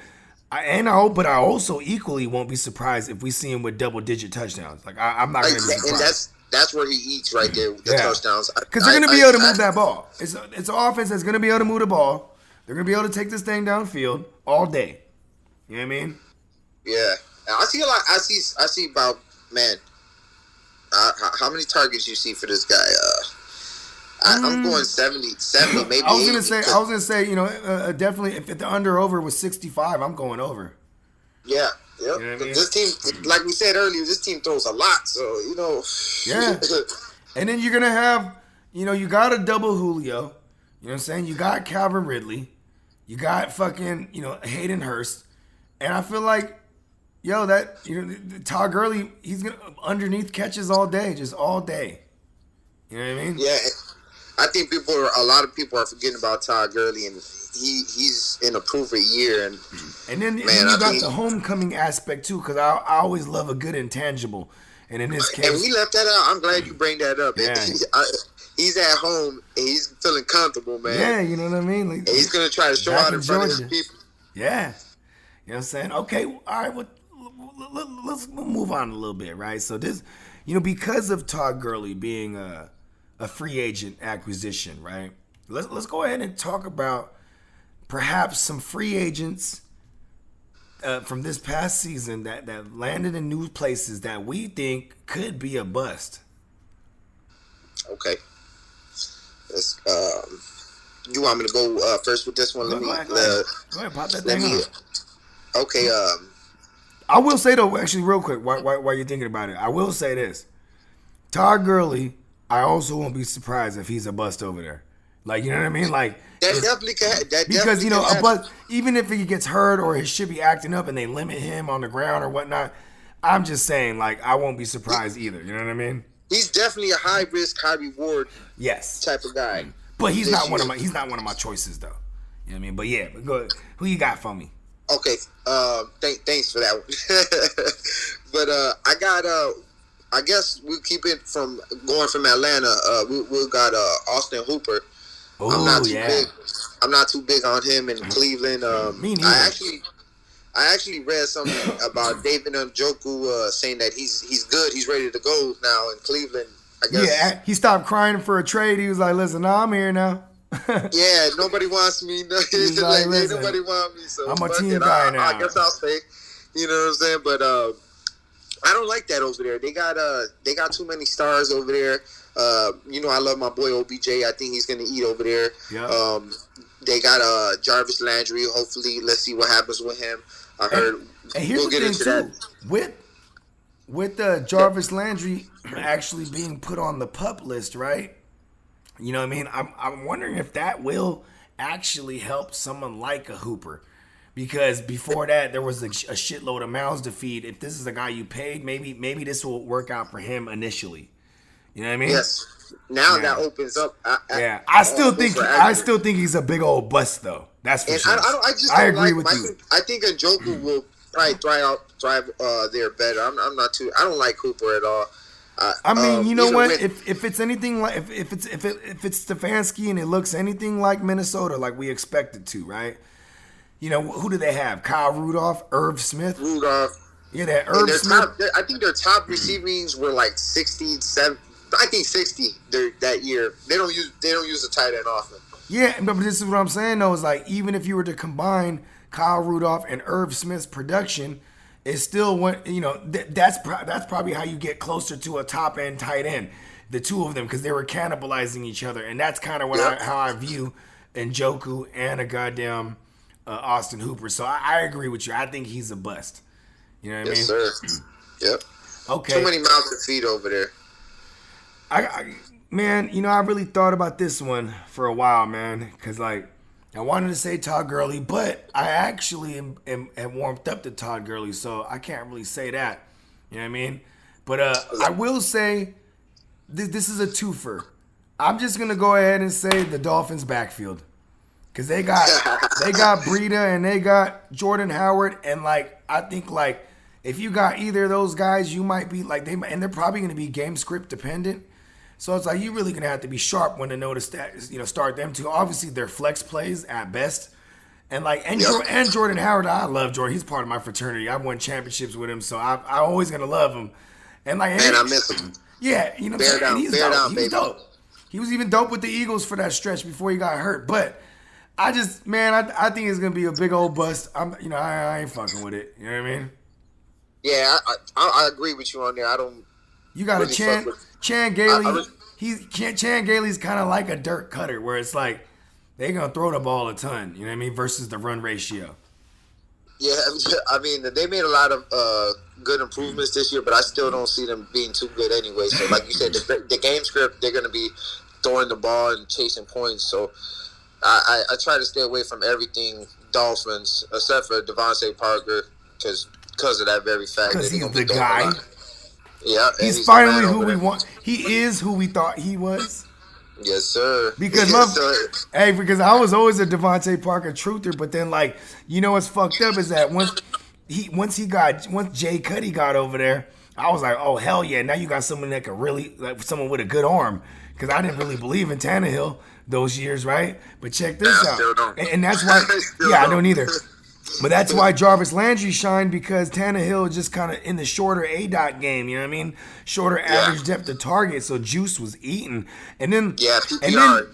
I also equally won't be surprised if we see him with double-digit touchdowns. Like I'm not gonna be surprised. And that's where he eats right there with the touchdowns. Because they're going to be able to move that ball. It's an offense that's going to be able to move the ball, They're gonna be able to take this thing downfield all day. You know what I mean? Yeah, I see a lot. I see about, man. How many targets you see for this guy? I'm going 70, maybe. I was 80, gonna say, you know, definitely. If the under over was 65, I'm going over. Yeah, yep. You know what I mean? This team, like we said earlier, this team throws a lot. So you know. Yeah. And then you're gonna have, you know, you got a double Julio. You know what I'm saying? You got Calvin Ridley. You got fucking, you know, Hayden Hurst. And I feel like, yo, that, you know, Todd Gurley, he's gonna underneath catches all day, just all day. You know what I mean? Yeah, I think a lot of people are forgetting about Todd Gurley, and he's in a proven year. And then you got the homecoming aspect too, because I always love a good intangible. And in this case, and we left that out. I'm glad you bring that up. Yeah. He's at home and he's feeling comfortable, man. Yeah, you know what I mean? Like, and he's gonna try to show out in front of his people. Yeah. You know what I'm saying? Okay, all right, well, let's move on a little bit, right? So this, you know, because of Todd Gurley being a free agent acquisition, right? Let's go ahead and talk about perhaps some free agents from this past season that landed in new places that we think could be a bust. Okay. You want me to go first with this one? Go ahead, pop that thing on. Okay. I will say though, actually, real quick, while you're thinking about it, I will say this: Todd Gurley, I also won't be surprised if he's a bust over there. Like, you know what I mean? Like that definitely can. Because you know, a bust, even if he gets hurt or he should be acting up and they limit him on the ground or whatnot, I'm just saying, like, I won't be surprised either. You know what I mean? He's definitely a high risk, high reward. Yes. Type of guy. But he's not one of my choices though. You know what I mean? But yeah, go ahead. Who you got for me? Okay. Thanks for that one. But I got I guess we'll keep it from going from Atlanta. We got Austin Hooper. Oh, I'm not too big on him in Cleveland. Me neither. I actually read something about David Njoku saying that he's good. He's ready to go now in Cleveland. I guess. Yeah, he stopped crying for a trade. He was like, "Listen, I'm here now." Yeah, nobody wants me. He's like, nobody wants me. So I'm a team guy now. I guess I'll stay. You know what I'm saying? But I don't like that over there. They got too many stars over there. You know, I love my boy OBJ. I think he's gonna eat over there. Yeah. They got Jarvis Landry. Hopefully, let's see what happens with him. I heard. And here's we'll the get thing into too. With Jarvis Landry actually being put on the PUP list, right? You know what I mean? I'm wondering if that will actually help someone like a Hooper. Because before that, there was a shitload of mouths to feed. If this is a guy you paid, maybe this will work out for him initially. You know what I mean? Yes. Now that opens up. I still think he's a big old bust thoe. That's for sure. I agree with you. I think Njoku will probably thrive there better. I'm not too. I don't like Hooper at all. I mean, you know what? If it's anything like if it's Stefanski and it looks anything like Minnesota, like we expect it to, right? You know, who do they have? Kyle Rudolph, Irv Smith. Yeah, that Irv Smith. I think their top receivings were like 67. I think 60 that year. They don't use a tight end often. Yeah, but this is what I'm saying though, is like even if you were to combine Kyle Rudolph and Irv Smith's production, it still went. You know, that's probably how you get closer to a top end tight end. The two of them, because they were cannibalizing each other, and that's kind of how I view Njoku and a goddamn Austin Hooper. So I agree with you. I think he's a bust. You know what I mean? Yes, sir. Yep. Okay. Too many mouths to feed over there. Man, you know, I really thought about this one for a while, man, because like I wanted to say Todd Gurley, but I actually am warmed up to Todd Gurley, so I can't really say that. You know what I mean? But I will say this is a twofer. I'm just gonna go ahead and say the Dolphins' backfield, because they got Breida and they got Jordan Howard, and like I think like if you got either of those guys, you might be like they're probably gonna be game script dependent. So it's like you're really gonna have to be sharp when to notice that, you know, start them too. Obviously, they're flex plays at best, and Jordan Howard, I love Jordan. He's part of my fraternity. I've won championships with him, so I'm always gonna love him. And like, I miss him. Yeah, you know, bear down, he's dope. He was dope. He was even dope with the Eagles for that stretch before he got hurt. But I just, man, I think it's gonna be a big old bust. I ain't fucking with it. You know what I mean? Yeah, I agree with you on there. I don't. You got really a fuck with. Chan Gailey. Chan Gailey's kind of like a dirt cutter, where it's like they gonna throw the ball a ton. You know what I mean? Versus the run ratio. Yeah, I mean they made a lot of good improvements this year, but I still don't see them being too good anyway. So, like you said, the game script, they're gonna be throwing the ball and chasing points. So I try to stay away from everything Dolphins except for Devontae Parker because of that very fact. Because that he's the guy. Yeah, he's finally who we want. He is who we thought he was. Yes, sir. Because because I was always a Devontae Parker truther, but then like you know what's fucked up is that once Jay Cuddy got over there, I was like, oh hell yeah! Now you got someone that could really like someone with a good arm. Because I didn't really believe in Tannehill those years, right? But check this out, still don't. And that's why. I don't either. But that's why Jarvis Landry shined because Tannehill just kind of in the shorter A-dot game, you know what I mean? Shorter average depth of target, so Juice was eating. And then PPR,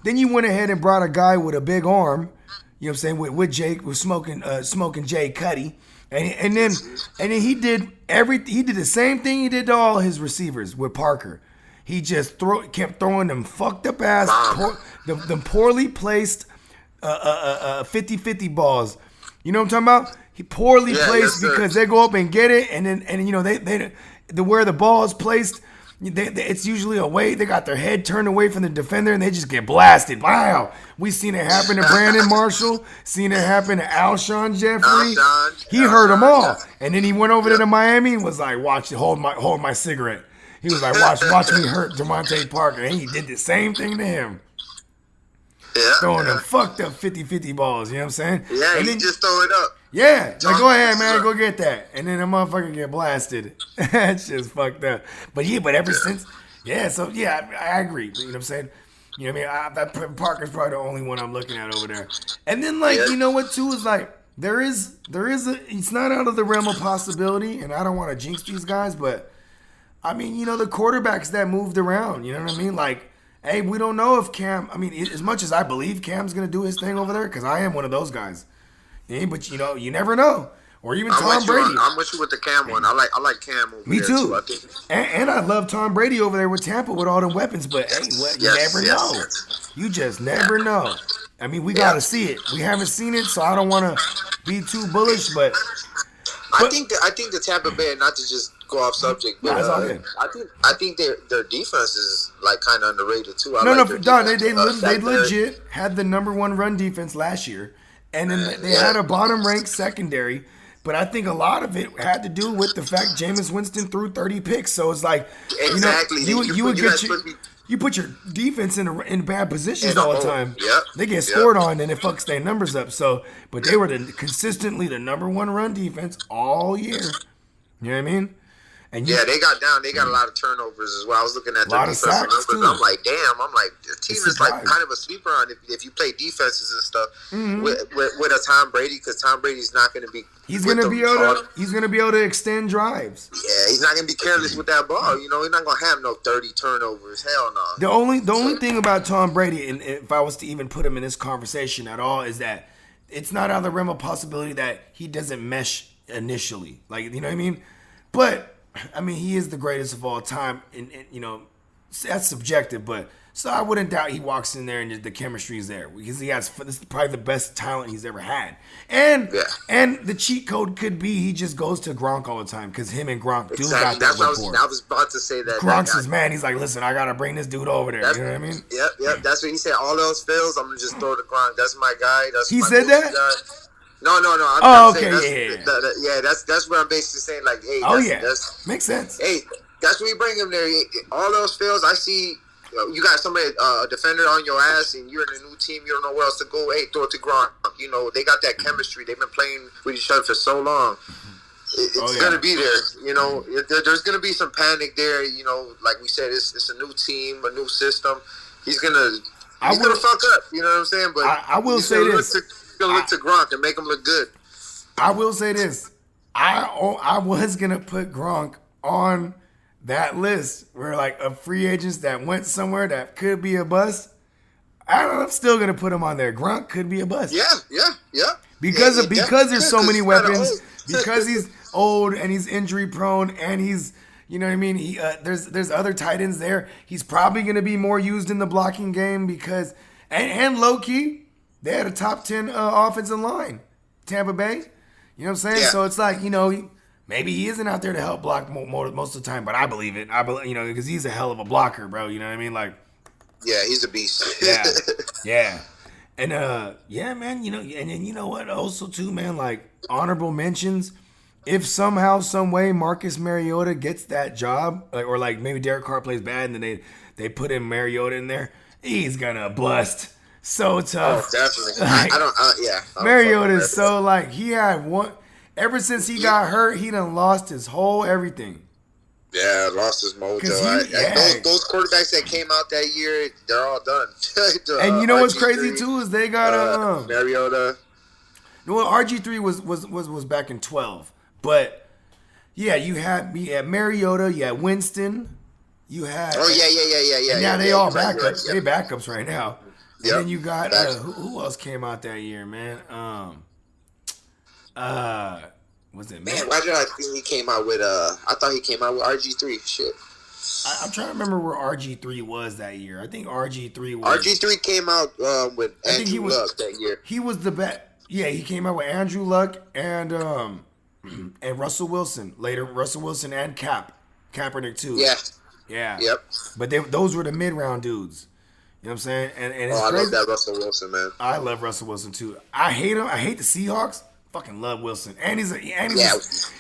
then you went ahead and brought a guy with a big arm, you know what I'm saying, with Jake, with smoking Jay Cuddy. And then he did the same thing he did to all his receivers with Parker. He just kept throwing them fucked up ass, them poorly placed 50-50 balls. You know what I'm talking about? He poorly placed because they go up and get it, and then you know they where the ball is placed, it's usually away. They got their head turned away from the defender, and they just get blasted. Wow, we seen it happen to Brandon Marshall, seen it happen to Alshon Jeffrey. He hurt them all, and then he went over to Miami and was like, "Watch, hold my cigarette." He was like, "Watch me hurt Devontae Parker," and he did the same thing to him. Throwing them fucked up 50-50 balls, you know what I'm saying? Yeah, and then just throw it up. Yeah, like go ahead, man, go get that. And then the motherfucker get blasted. That's just fucked up. But ever since, I agree. You know what I'm saying? You know what I mean? That Parker's probably the only one I'm looking at over there. And then you know what too is like, there is it's not out of the realm of possibility, and I don't want to jinx these guys, but I mean, you know, the quarterbacks that moved around, you know what I mean? Like, hey, we don't know if Cam, I mean, as much as I believe Cam's going to do his thing over there, because I am one of those guys. Yeah, but, you know, you never know. Or even Tom Brady. I'm with you with the Cam one. I like Cam over Me there too. I think. And I love Tom Brady over there with Tampa with all the weapons, but you never know. You just never know. I mean, we got to see it. We haven't seen it, so I don't want to be too bullish, but I think the Tampa Bay, not to just go off subject, but I think their defense is like kind of underrated too. They legit had the number one run defense last year, and then they had a bottom ranked secondary. But I think a lot of it had to do with the fact Jameis Winston threw 30 picks. So it's like, you put your defense in bad positions all the time. Yep. They get scored on and it fucks their numbers up. So, but they were consistently the number one run defense all year. You know what I mean? And they got down. They got a lot of turnovers as well. I was looking at their defensive numbers. Too. I'm like, damn. The team is like kind of a sleeper on if you play defenses and stuff with a Tom Brady, because Tom Brady's not going to be. He's going to be able to extend drives. Yeah, he's not going to be careless with that ball. You know, he's not going to have no 30 turnovers. Hell no. The only thing about Tom Brady, and if I was to even put him in this conversation at all, is that it's not out of the realm of possibility that he doesn't mesh initially. Like, you know what I mean? But I mean, he is the greatest of all time, and you know, that's subjective, but so I wouldn't doubt he walks in there and the chemistry is there because this is probably the best talent he's ever had, and the cheat code could be he just goes to Gronk all the time because him and Gronk do got that rapport. I was about to say that. Gronk's his man. He's like, listen, I gotta bring this dude over there. You know what I mean? Yep. That's what he said. All else fails, I'm gonna just throw to Gronk. That's my guy. He said that. No. That's what I'm basically saying. Like, hey, makes sense. Hey, that's when you bring him there. All else fails, I see you got somebody, a defender on your ass, and you're in a new team. You don't know where else to go. Hey, throw it to Gronk. You know, they got that chemistry. They've been playing with each other for so long. It's gonna be there. You know, there's gonna be some panic there. You know, like we said, it's a new team, a new system. He's gonna fuck up. You know what I'm saying? But I will say this. Gonna look to Gronk and make him look good. I will say this. I was gonna put Gronk on that list where like of free agents that went somewhere that could be a bust. I'm still gonna put him on there. Gronk could be a bust. Yeah. Because Yeah, there's so many he's kinda weapons. old. Because he's old and he's injury prone and he's, you know what I mean. There's other tight ends there. He's probably gonna be more used in the blocking game because and low key they had a top 10 offensive line, Tampa Bay. You know what I'm saying? Yeah. So it's like maybe he isn't out there to help block most of the time, but I believe it. Because he's a hell of a blocker, bro. You know what I mean? Like. Yeah, he's a beast. Yeah. And yeah, man, and then you know what? Also too, man, like honorable mentions. If somehow, some way, Marcus Mariota gets that job, or like maybe Derek Carr plays bad, and then they put in Mariota in there, he's gonna bust. So tough. Oh, definitely. Like, I don't. Yeah. Mariota is so like he had one. Ever since he got hurt, he done lost his whole everything. Yeah, lost his mojo. Those quarterbacks that came out that year, they're all done. And you know what's crazy too is they got Mariota. Well, RG3 was back in 12, but yeah, you had Mariota, you had Winston, you had. Oh yeah. And now they all backups. Right. They backups right now. And Yep. then you got who else came out that year, man? Was it Man, why did I think he came out with I thought he came out with RG3. Shit. I'm trying to remember where RG3 was that year. I think RG3 was. RG3 came out with Andrew Luck that year. He was the best. Yeah, he came out with Andrew Luck and Russell Wilson. Later, Russell Wilson and Kaepernick too. Yeah. Yeah. Yep. But those were the mid-round dudes. You know what I'm saying? And it's I crazy. love that Russell Wilson, man. I love Russell Wilson too. I hate him. I hate the Seahawks. Fucking love Wilson. And he's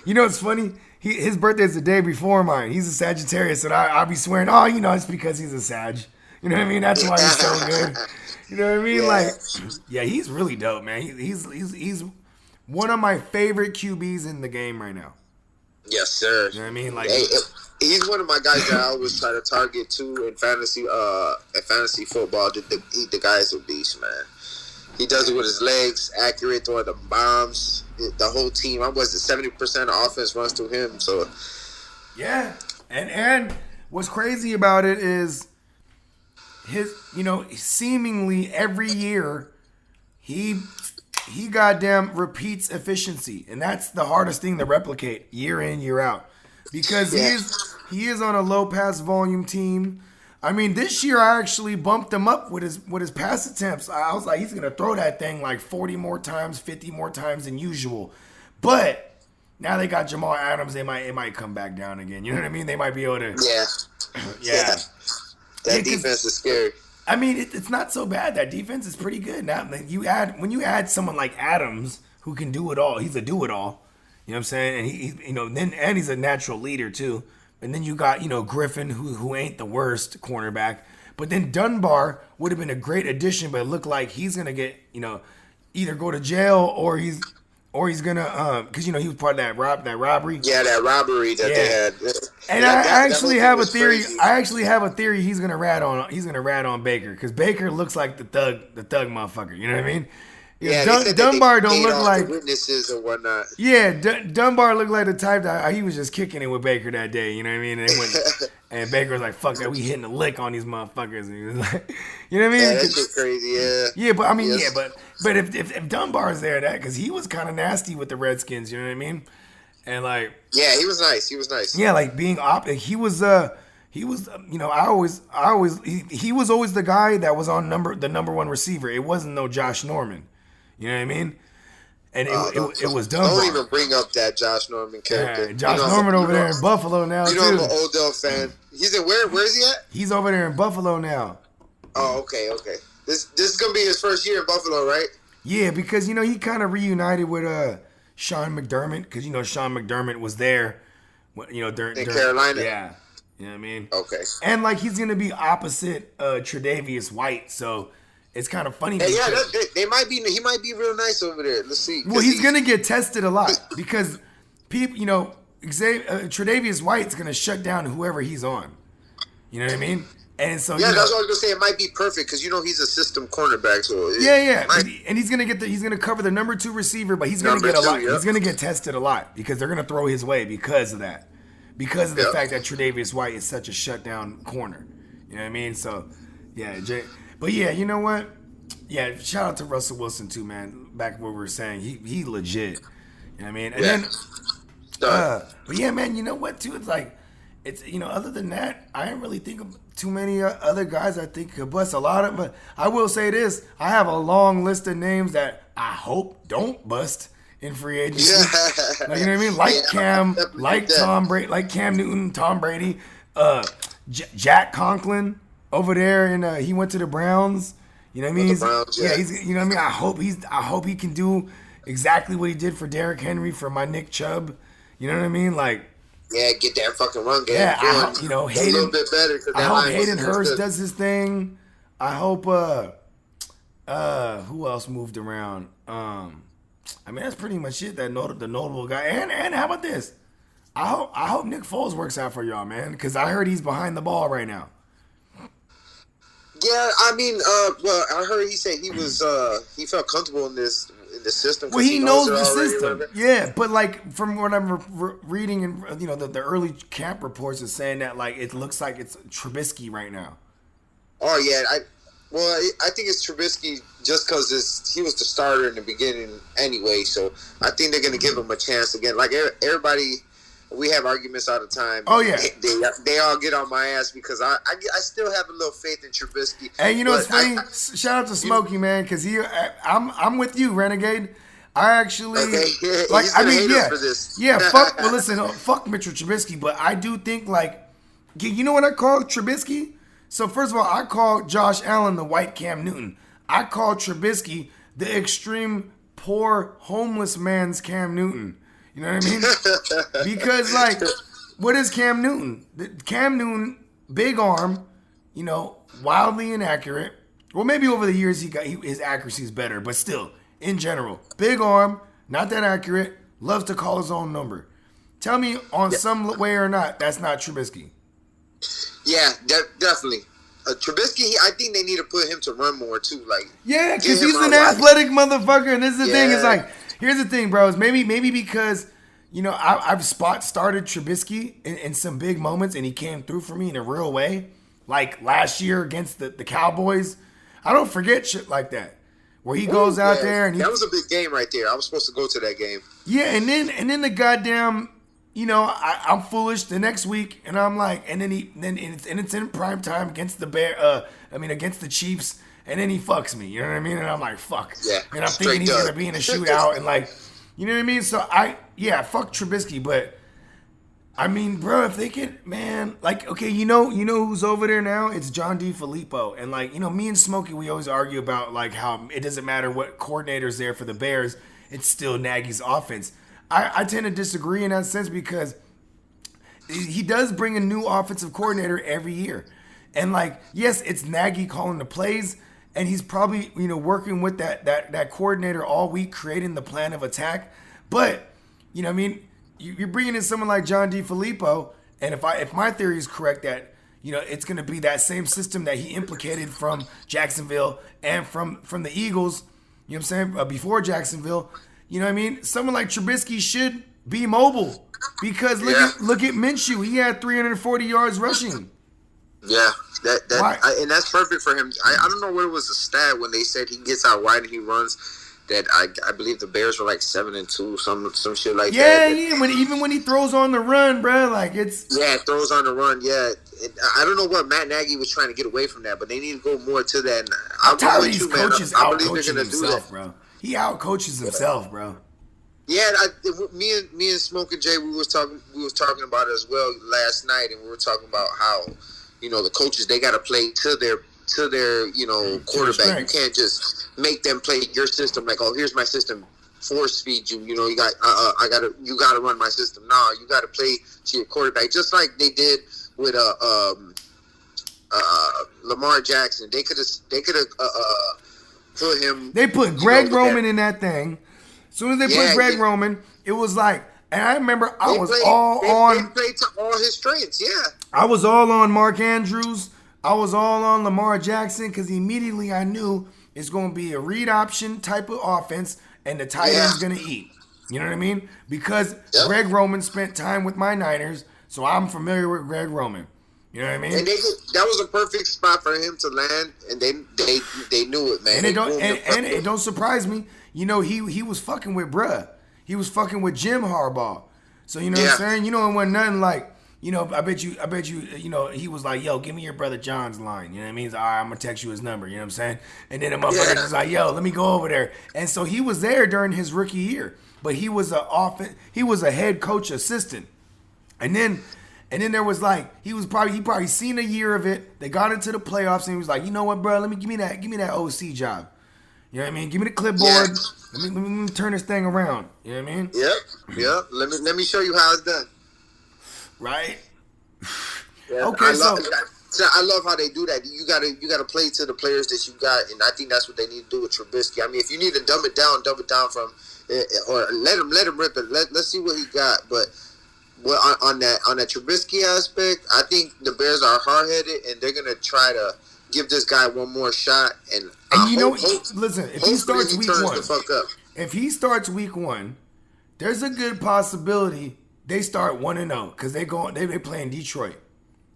you know what's funny? His birthday is the day before mine. He's a Sagittarius, and I'll be swearing, it's because he's a Sag. You know what I mean? That's why he's so good. You know what I mean? Yeah. Like, yeah, he's really dope, man. He's one of my favorite QBs in the game right now. Yes, sir. You know what I mean? Like, hey, he's one of my guys that I always try to target too in fantasy football. The guy's a beast, man. He does it with his legs, accurate, throwing the bombs. The whole team, 70% of offense runs through him. So, yeah, and what's crazy about it is his, seemingly every year he goddamn repeats efficiency, and that's the hardest thing to replicate year in, year out, because he is on a low pass volume team. I mean, this year I actually bumped him up with his pass attempts. I was like, he's gonna throw that thing like 40 more times, 50 more times than usual. But now they got Jamal Adams. It might come back down again. You know what I mean? They might be able to. Yeah. That defense is scary. I mean, it's not so bad. That defense is pretty good. Now, when you add someone like Adams who can do it all, he's a do it all. You know what I'm saying? And he's a natural leader too. And then you got, Griffin, who ain't the worst cornerback. But then Dunbar would have been a great addition, but it looked like he's gonna get, either go to jail or he's gonna because he was part of that robbery. Yeah, that robbery that they had. And I actually have a theory. Crazy. I actually have a theory he's gonna rat on Baker, because Baker looks like the thug motherfucker. You know what I mean? Yeah, Dunbar don't look like witnesses or whatnot. Yeah, Dunbar looked like the type that he was just kicking it with Baker that day. You know what I mean? And Baker was like, "Fuck that, we hitting a lick on these motherfuckers." And he was like, you know what I mean? Yeah, that shit crazy. Yeah. Yeah, but I mean, but if Dunbar's there, because he was kind of nasty with the Redskins. You know what I mean? And like, yeah, he was nice. Yeah, like being he was he was always the guy that was on the number one receiver. It wasn't no Josh Norman. You know what I mean? And it was Dunbar. Don't even bring up that Josh Norman character. Yeah, Josh Norman over there in Buffalo now, too. I'm an Odell fan. He's in where is he at? He's over there in Buffalo now. Oh, okay. This is going to be his first year in Buffalo, right? Yeah, because, he kind of reunited with Sean McDermott, because, Sean McDermott was there, during Carolina. Yeah. You know what I mean? Okay. And, like, he's going to be opposite Tre'Davious White, so it's kind of funny. Hey, he might be real nice over there. Let's see. Well, he's going to get tested a lot because people, Tre'Davious White's going to shut down whoever he's on. You know what I mean? And so that's what I was going to say. It might be perfect because he's a system cornerback. So and he's going to cover the number 2 receiver, but he's going to get a lot. Yep. He's going to get tested a lot because they're going to throw his way because of that. Because of the fact that Tre'Davious White is such a shutdown corner. You know what I mean? So, yeah, But yeah, you know what? Yeah, shout out to Russell Wilson too, man. Back what we were saying, he legit. You know what I mean? And then, but yeah, man, you know what too? It's like, it's other than that, I didn't really think of too many other guys I think could bust a lot of. But I will say this: I have a long list of names that I hope don't bust in free agency. Like, you know what I mean? Like Cam, like Tom Brady, like Cam Newton, Tom Brady, Jack Conklin over there, and he went to the Browns. You know what I mean? He's you know what I mean? I hope he can do exactly what he did for Derrick Henry for my Nick Chubb. You know what I mean? Like, yeah, get that fucking run game going. Hayden, a little bit better. I hope Hayden Hurst does his thing. I hope who else moved around? I mean, that's pretty much it. The notable guy. And how about this? I hope Nick Foles works out for y'all, man, because I heard he's behind the ball right now. Yeah, I mean, well, I heard he said he felt comfortable in the system. Well, he knows the system. Yeah, but like from what I'm reading and the early camp reports is saying that like it looks like it's Trubisky right now. Oh yeah, I think it's Trubisky just because he was the starter in the beginning anyway. So I think they're gonna give him a chance again. Like everybody. We have arguments all the time. Oh yeah, they all get on my ass because I still have a little faith in Trubisky. Hey, you know what's funny? Shout out to Smokey, man, because I'm with you, Renegade. I actually for this. Fuck. Well, listen, fuck Mitchell Trubisky, but I do think like, you know what I call Trubisky? So first of all, I call Josh Allen the white Cam Newton. I call Trubisky the extreme poor homeless man's Cam Newton. You know what I mean? Because, like, what is Cam Newton? Cam Newton, big arm, wildly inaccurate. Well, maybe over the years his accuracy is better, but still, in general, big arm, not that accurate, loves to call his own number. Tell me on some way or not, that's not Trubisky. Yeah, definitely. Trubisky, I think they need to put him to run more, too. Like, yeah, because he's an athletic motherfucker, and this is the thing, it's like, here's the thing, bros. Maybe because, I've started Trubisky in some big moments, and he came through for me in a real way. Like last year against the Cowboys. I don't forget shit like that. Where he goes out there and that was a big game right there. I was supposed to go to that game. Yeah, and then the goddamn, I'm foolish the next week, and I'm like, and then it's in prime time against the against the Chiefs. And then he fucks me, you know what I mean? And I'm like, fuck. Yeah. And I'm thinking he's going to be in a shootout and like, you know what I mean? So fuck Trubisky. But, I mean, bro, if they could, man, like, okay, you know who's over there now? It's John DeFilippo. And like, me and Smokey, we always argue about like how it doesn't matter what coordinator's there for the Bears. It's still Nagy's offense. I tend to disagree in that sense because he does bring a new offensive coordinator every year. And like, yes, it's Nagy calling the plays. And he's probably, working with that coordinator all week, creating the plan of attack. But, what I mean, you're bringing in someone like John DeFilippo, and if my theory is correct that, it's going to be that same system that he implicated from Jacksonville and from the Eagles, you know what I'm saying, before Jacksonville, you know what I mean? Someone like Trubisky should be mobile because look at Minshew. He had 340 yards rushing. Yeah. And that's perfect for him. I don't know what it was a stat when they said he gets out wide and he runs. That I believe the Bears were like 7-2, some shit like that. Yeah. Even when he throws on the run, bro, like it's throws on the run. Yeah, I don't know what Matt Nagy was trying to get away from that, but they need to go more to that. I'm tired of these coaches out-coaching himself, bro. He out-coaches himself, bro. Yeah, me and Smoke and Jay, we was talking about it as well last night, and we were talking about how the coaches, they got to play to their quarterback. You can't just make them play your system like, oh, here's my system, force feed you. You got you got to run my system. No, you got to play to your quarterback, just like they did with Lamar Jackson. They could have put him. They put Greg Roman in that thing. As soon as they put Greg Roman, it was like. And I remember I was all on. They played to all his strengths, yeah. I was all on Mark Andrews. I was all on Lamar Jackson because immediately I knew it's going to be a read option type of offense and the tight end's going to eat. You know what I mean? Because Greg Roman spent time with my Niners, so I'm familiar with Greg Roman. You know what I mean? And that was a perfect spot for him to land, and they knew it, man. And it don't surprise me. You know, he was fucking with bruh. He was fucking with Jim Harbaugh. So you know what I'm saying? You know, it wasn't nothing like, you know, I bet you, you know, he was like, yo, give me your brother John's line. You know what I mean? He's like, all right, I'm gonna text you his number. You know what I'm saying? And then the motherfucker was like, yo, let me go over there. And so he was there during his rookie year, but he was a head coach assistant. And then there was like, he probably seen a year of it. They got into the playoffs and he was like, you know what, bro? Give me that OC job. You know what I mean? Give me the clipboard. Let me turn this thing around. You know what I mean? Yep. Let me show you how it's done. Right? Yeah, Okay, I love how they do that. You gotta play to the players that you got, and I think that's what they need to do with Trubisky. I mean, if you need to dumb it down from, or let him rip it. Let's see what he got. But on that Trubisky aspect, I think the Bears are hard headed, and they're gonna try to give this guy one more shot. And you know, listen, if he starts week 1, there's a good possibility they start 1-0 because they playing Detroit.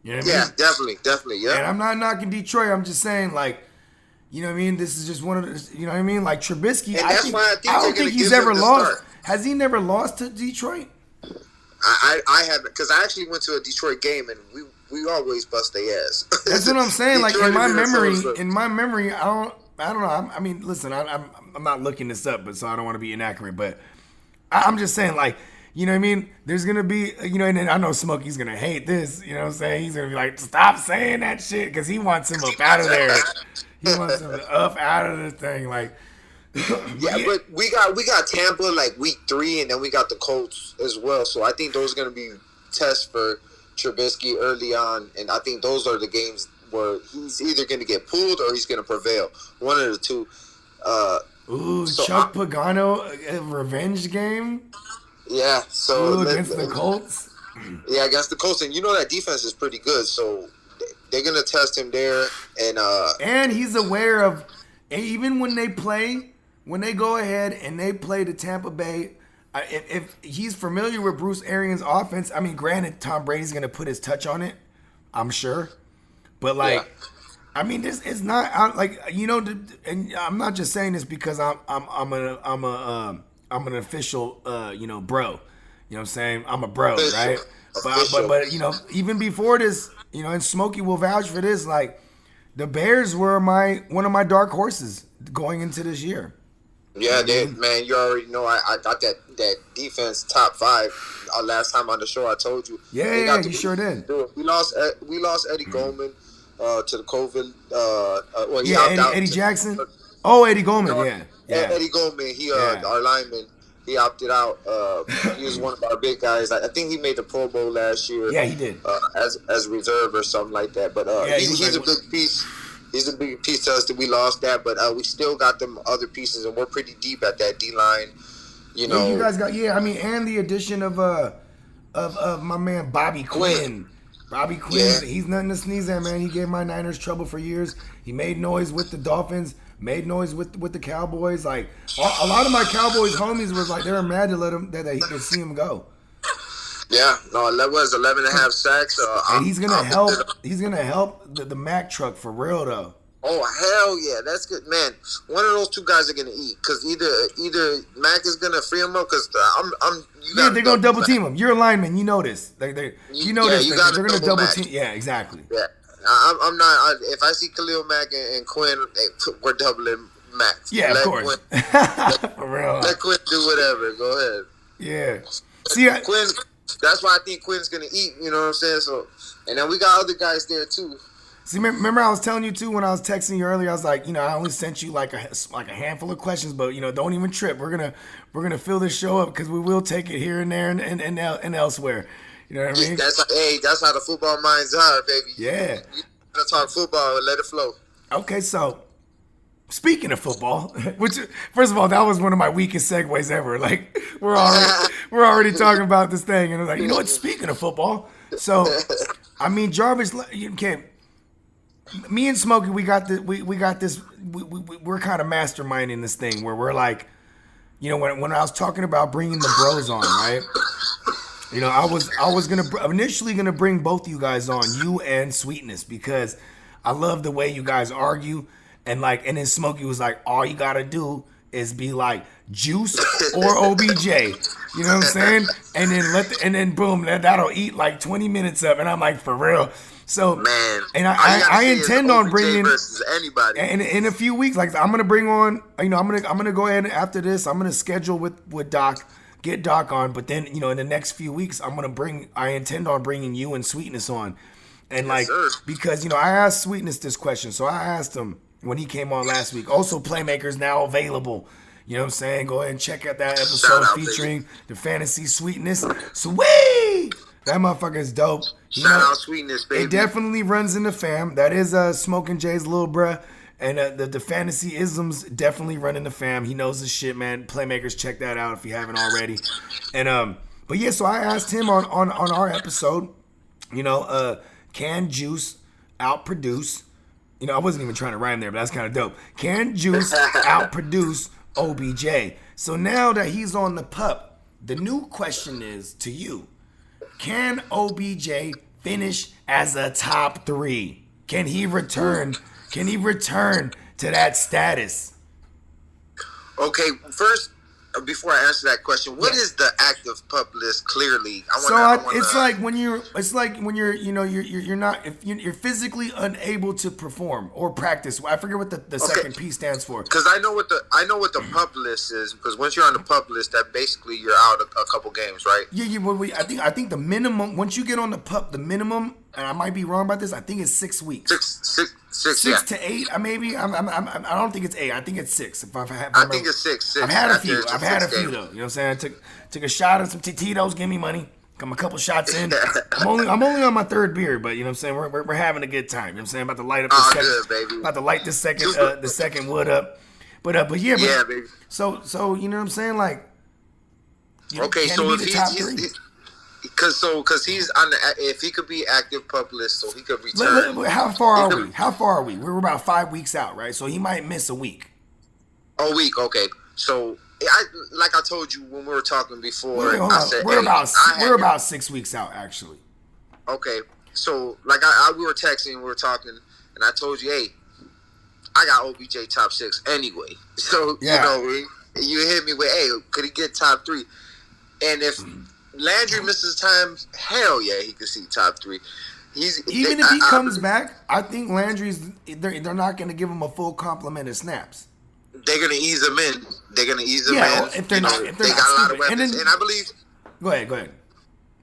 You know what I mean? Yeah, definitely, yeah. And I'm not knocking Detroit. I'm just saying, like, you know what I mean? This is just one of the, you know what I mean? Like Trubisky, I don't think he's ever lost. Has he never lost to Detroit? I haven't, because I actually went to a Detroit game and we always bust their ass. That's what I'm saying. Like in my memory, I don't know. I mean, listen, I'm not looking this up, but so I don't want to be inaccurate. But I'm just saying, like, you know what I mean? There's gonna be, you know, and I know Smokey's gonna hate this. You know what I'm saying? He's gonna be like, stop saying that shit, because he wants him up out of there. He wants him up out of the thing, like. But we got Tampa like week 3, and then we got the Colts as well. So I think those are going to be tests for Trubisky early on, and I think those are the games where he's either going to get pulled or he's going to prevail. One of the two. Chuck Pagano, a revenge game. Yeah. So against the Colts. Yeah, against the Colts, and you know that defense is pretty good. So they're going to test him there, and he's aware of, even when they play. When they go ahead and they play the Tampa Bay, if he's familiar with Bruce Arians' offense, I mean, granted, Tom Brady's going to put his touch on it, I'm sure. But, like, I mean, this is not, like, you know, and I'm not just saying this because I'm an official, you know, bro. You know what I'm saying? I'm a bro, right? But you know, even before this, you know, and Smokey will vouch for this, like, the Bears were one of my dark horses going into this year. Yeah, man, you already know I got that defense top 5. Last time on the show, I told you. Yeah, you sure did. We lost Eddie Goldman to the COVID. Eddie Jackson. Oh, Eddie Goldman, yeah. Eddie Goldman, our lineman, he opted out. He was one of our big guys. I think he made the Pro Bowl last year. Yeah, he did. As a reserve or something like that. But he's a big piece. He's a big piece to us that we lost that, but we still got them other pieces, and we're pretty deep at that D-line. You know, you guys got and the addition of my man Bobby Quinn. Bobby Quinn, he's nothing to sneeze at, man. He gave my Niners trouble for years. He made noise with the Dolphins, made noise with the Cowboys. Like a lot of my Cowboys homies was like they were mad to let him that he could see him go. Yeah, no, that was 11.5 sacks. And he's gonna help. He's gonna help the Mack truck for real though. Oh hell yeah, that's good, man. One of those two guys are gonna eat because either Mack is gonna free him up because they're gonna double team him. You're a lineman, you know this. You know this. They're gonna double team. Yeah, exactly. Yeah, I'm not. If I see Khalil Mack and Quinn, we're doubling Mack. Yeah, of course. For real. Let Quinn do whatever. Go ahead. Yeah. See, Quinn. That's why I think Quinn's gonna eat. You know what I'm saying? So, and then we got other guys there too. See, remember I was telling you too when I was texting you earlier. I was like, you know, I only sent you like a handful of questions, but you know, don't even trip. We're gonna fill this show up because we will take it here and there and elsewhere. You know what I mean? That's how the football minds are, baby. Yeah. You gotta talk football and let it flow. Okay, so. Speaking of football, which first of all, that was one of my weakest segues ever. Like we're already talking about this thing, and I'm like, you know what? Speaking of football, so I mean, Jarvis, okay. Me and Smokey, we got this. We're kind of masterminding this thing where we're like, you know, when I was talking about bringing the bros on, right? You know, I was initially gonna bring both you guys on, you and Sweetness, because I love the way you guys argue, and then Smokey was like, all you gotta do is be like Juice or OBJ. You know what I'm saying? And then boom, that'll eat like 20 minutes up, and I'm like, for real. So Man, and all you gotta I say is intend on OBJ bringing versus anybody. and in a few weeks, like I'm gonna bring on, I'm gonna go ahead after this. I'm gonna schedule with Doc, get Doc on, but then in the next few weeks, I intend on bringing you and Sweetness on, and Yes, sir. because I asked Sweetness this question, so I asked him when he came on last week. Also, Playmakers now available. You know what I'm saying? Go ahead and check out that episode Shout out, featuring the Fantasy Sweetness. Sweet! That motherfucker's dope. Shout out Sweetness, baby. It definitely runs in the fam. That is Smoking Jay's little bruh. And the fantasy isms definitely run in the fam. He knows his shit, man. Playmakers, check that out if you haven't already. And but yeah, so I asked him on our episode, can Juice outproduce? I wasn't even trying to rhyme there, but that's kind of dope. Can Juice outproduce OBJ? So now that he's on the pup, the new question is to you. Can OBJ finish as a top 3? Can he return? Can he return to that status? Okay, first, before I answer that question, what is the active pup list? Clearly, It's like when you're you're not, if you're physically unable to perform or practice. I forget what the second P stands for. Because I know what the pup list is. Because once you're on the pup list, that basically you're out a couple games, right? Yeah. Well, I think the minimum, once you get on the pup, the minimum, and I might be wrong about this, I think it's 6 weeks. Six, Six to 8, maybe. I don't think it's 8. I think it's 6. I think it's six. I've had a few. I've had a few though. You know what I'm saying? I took a shot of some Tito's. Give me money. Come a couple shots in. I'm only on my 3rd beer, but you know what I'm saying? We're having a good time. You know what I'm saying? About to light up the second. Good, baby. About to light the second wood up. But yeah, baby. So you know what I'm saying? Like, okay, so if he's because he's on the, if he could be active pup list, so he could return. How far are we? We're about 5 weeks out, right? So he might miss a week. A week, okay. So like I told you when we were talking before, we're about 6 weeks out, actually. Okay, so like we were texting, we were talking, and I told you, hey, I got OBJ top 6 anyway. So you hit me with, hey, could he get top 3? And if Landry misses time, hell yeah, he could see top 3. If he comes back, I think they're not going to give him a full complement of snaps. They're going to ease him in. Well, if they're not, they got a lot of weapons, and I believe. Go ahead.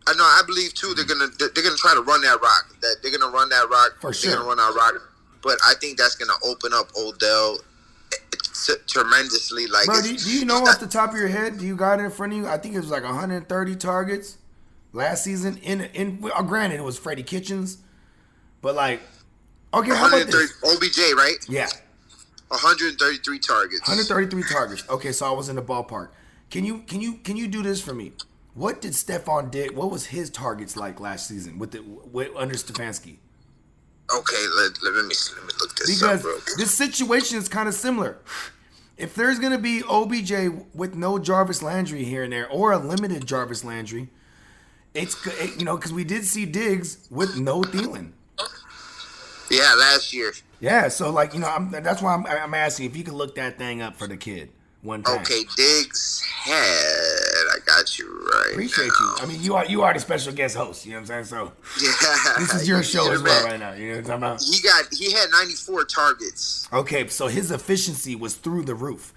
I believe too. They're gonna try to run that rock. That they're gonna run that rock. For sure. They're gonna run that rock. But I think that's gonna open up Odell tremendously. Like, bro, do you know off the top of your head? Do you got it in front of you? I think it was like 130 targets last season. Granted, it was Freddie Kitchens, but like, okay, how about this? OBJ, right? Yeah. 133 targets. 133 targets. Okay, so I was in the ballpark. Can you do this for me? What did Stephon Diggs? What was his targets like last season with under Stefanski? Okay, let me look this up, bro. Because this situation is kind of similar. If there's gonna be OBJ with no Jarvis Landry here and there, or a limited Jarvis Landry, because we did see Diggs with no Thielen. Yeah, last year. Yeah, so that's why I'm asking if you can look that thing up for the kid one time. Okay, Diggs had. I got you right. Appreciate now. you. I mean, you are the special guest host. You know what I'm saying? So yeah, this is your show as well right now. You know what I'm talking about? He had 94 targets. Okay, so his efficiency was through the roof.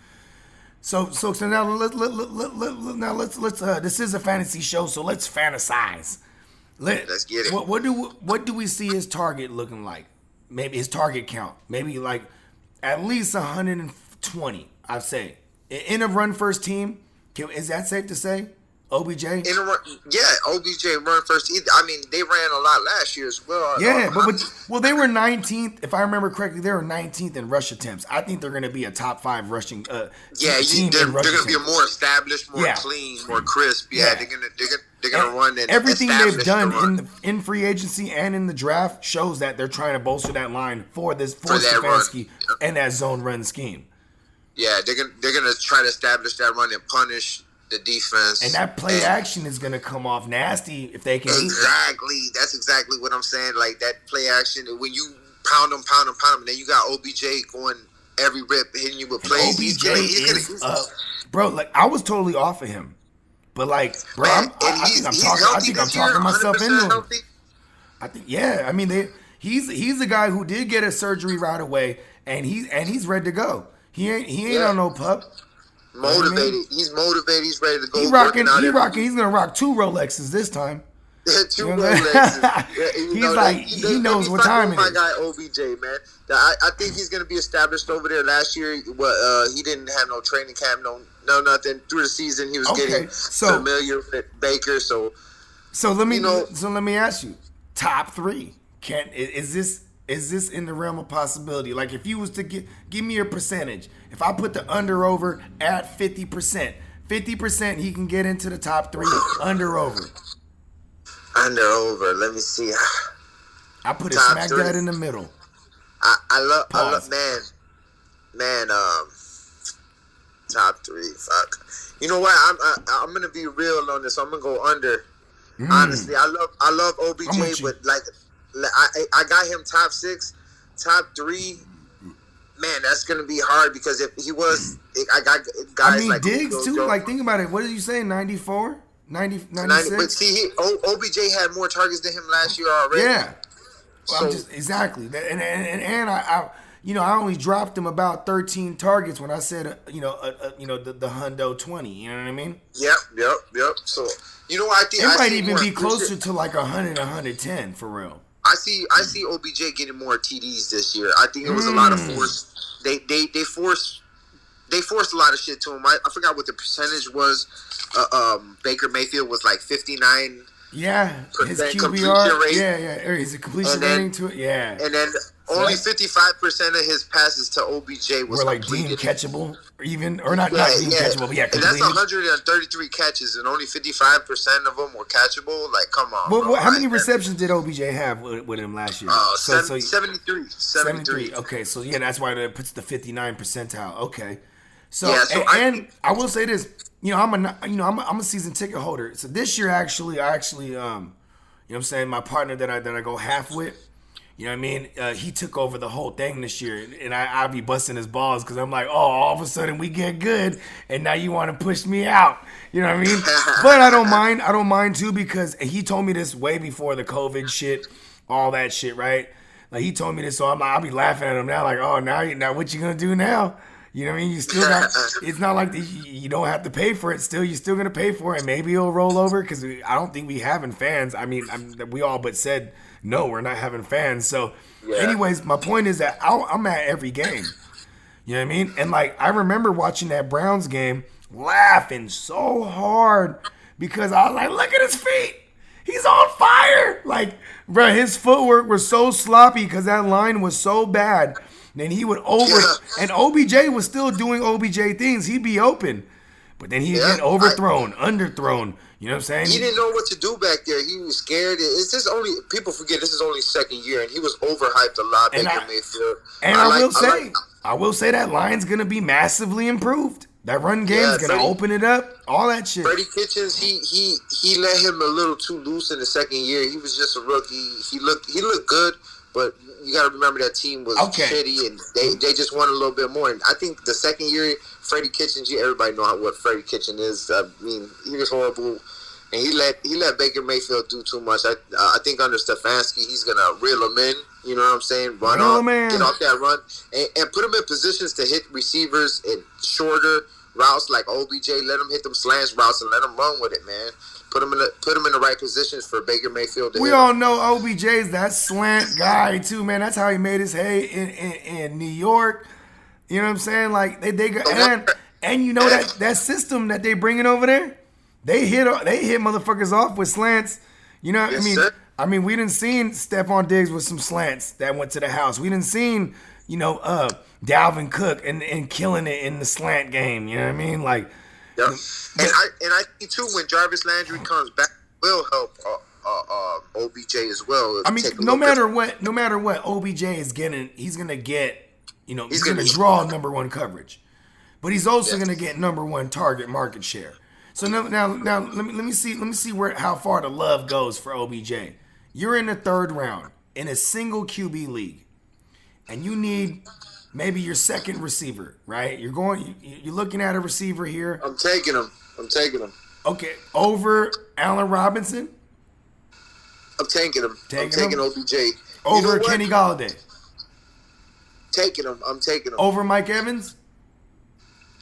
So now let's this is a fantasy show, so let's fantasize. Let's get it. What do we see his target looking like? Maybe his target count. Maybe like at least 120, I'd say. In a run first team, is that safe to say? OBJ? OBJ run first. I mean, they ran a lot last year as well. Yeah, but they were 19th. If I remember correctly, they were 19th in rush attempts. I think they're going to be a top 5 rushing team. They're going to be more established, more clean, more crisp. Yeah, they're going to run. Everything they've done in free agency and in the draft shows that they're trying to bolster that line for Stefanski and that zone run scheme. Yeah, they're gonna try to establish that run and punish the defense. And that play action is going to come off nasty if they can. Exactly. That's exactly what I'm saying. Like that play action, when you pound them, and then you got OBJ going every rip, hitting you with plays. Bro, like I was totally off of him. But like, bro, Man, I think I'm talking myself into him. Healthy. I think, yeah. I mean, he's a guy who did get a surgery right away, and he's ready to go. He ain't on no pup. Motivated. You know He's motivated. He's ready to go. He's rocking. He's gonna rock 2 Rolexes this time. Two Rolexes. He knows what time it is. My guy OBJ, man. I think he's gonna be established over there. Last year, he didn't have no training camp, no nothing. Through the season, he was getting familiar with Baker. So let me ask you, top 3. Is this in the realm of possibility? Like if you was to give me a percentage, if I put the under over at 50%, 50% he can get into the top 3. Under over. Under over. Let me see. I put it smack dab in the middle. I love man. Top 3. Fuck. You know what? I'm gonna be real on this. I'm gonna go under. Honestly, I love OBJ, but like I got him top 6, top 3. Man, that's gonna be hard because if he was, I got guys like Diggs too. Like think about it. What did you say? 94, 96. But see, OBJ had more targets than him last year already. Yeah. Well, so, exactly. And I only dropped him about 13 targets when I said the Hundo 20. You know what I mean? Yep. So you know what I think it might even be closer to like 100, 110 for real. I see OBJ getting more TDs this year. I think it was a lot of force. They forced a lot of shit to him. I forgot what the percentage was. Baker Mayfield was like 59. Yeah, his QBR rate. Yeah, or his completion rating to it. Yeah, and then only 55% of his passes to OBJ was like deemed catchable, or not deemed catchable, but yeah, and that's 133 catches, and only 55% of them were catchable. Like, come on. Well, how many receptions did OBJ have with him last year? 73. 73. Okay, so yeah, that's why that puts the 59 percentile. Okay, so I will say this. I'm a season ticket holder. So this year, I'm saying my partner that I go half with, you know what I mean? He took over the whole thing this year, and I'll be busting his balls because I'm like, oh, all of a sudden we get good, and now you want to push me out. You know what I mean? But I don't mind too because he told me this way before the COVID shit, all that shit, right? Like he told me this, so I'll be laughing at him now, like, oh, now what you gonna do now? You know what I mean? You still got. It's not like you don't have to pay for it. You're still gonna pay for it. And maybe it'll roll over because I don't think we having fans. I mean, we all but said no, we're not having fans. So, anyways, my point is that I'm at every game. You know what I mean? And like I remember watching that Browns game, laughing so hard because I was like, look at his feet. He's on fire. Like, bro, his footwork was so sloppy because that line was so bad. Then he would and OBJ was still doing OBJ things. He'd be open, but then he'd get overthrown, underthrown. You know what I'm saying? He didn't know what to do back there. He was scared. It's just people forget this is only second year, and he was overhyped a lot. Baker Mayfield. And I will say that line's gonna be massively improved. That run game's gonna open it up. All that shit. Freddie Kitchens, he let him a little too loose in the second year. He was just a rookie. He looked good, but you got to remember that team was shitty, and they just won a little bit more. And I think the second year, Freddie Kitchens, everybody know what Freddie Kitchens is. I mean, he was horrible, and he let Baker Mayfield do too much. I think under Stefanski, he's gonna reel him in. You know what I'm saying? Get off that run, and put him in positions to hit receivers in shorter routes like OBJ. Let him hit them slants routes and let him run with it, man. Put him in the right positions for Baker Mayfield. We all know OBJ's that slant guy too, man. That's how he made his hay in New York. You know what I'm saying? Like they got and you know that system that they bringing over there, they hit motherfuckers off with slants. You know what I mean? Sir. I mean, we didn't seen Stephon Diggs with some slants that went to the house. We didn't seen Dalvin Cook and killing it in the slant game. You know what I mean? Like. Yeah. And I think too when Jarvis Landry comes back will help OBJ as well. I mean, no matter what OBJ is getting, he's gonna get, he's gonna draw number one coverage, but he's also gonna get number one target market share. So now let me see where how far the love goes for OBJ. You're in the third round in a single QB league, and you need maybe your second receiver, right? You're looking at a receiver here. I'm taking him. Okay, over Allen Robinson. I'm taking him. I'm taking OBJ. Over Kenny Galladay. I'm taking him. Over Mike Evans.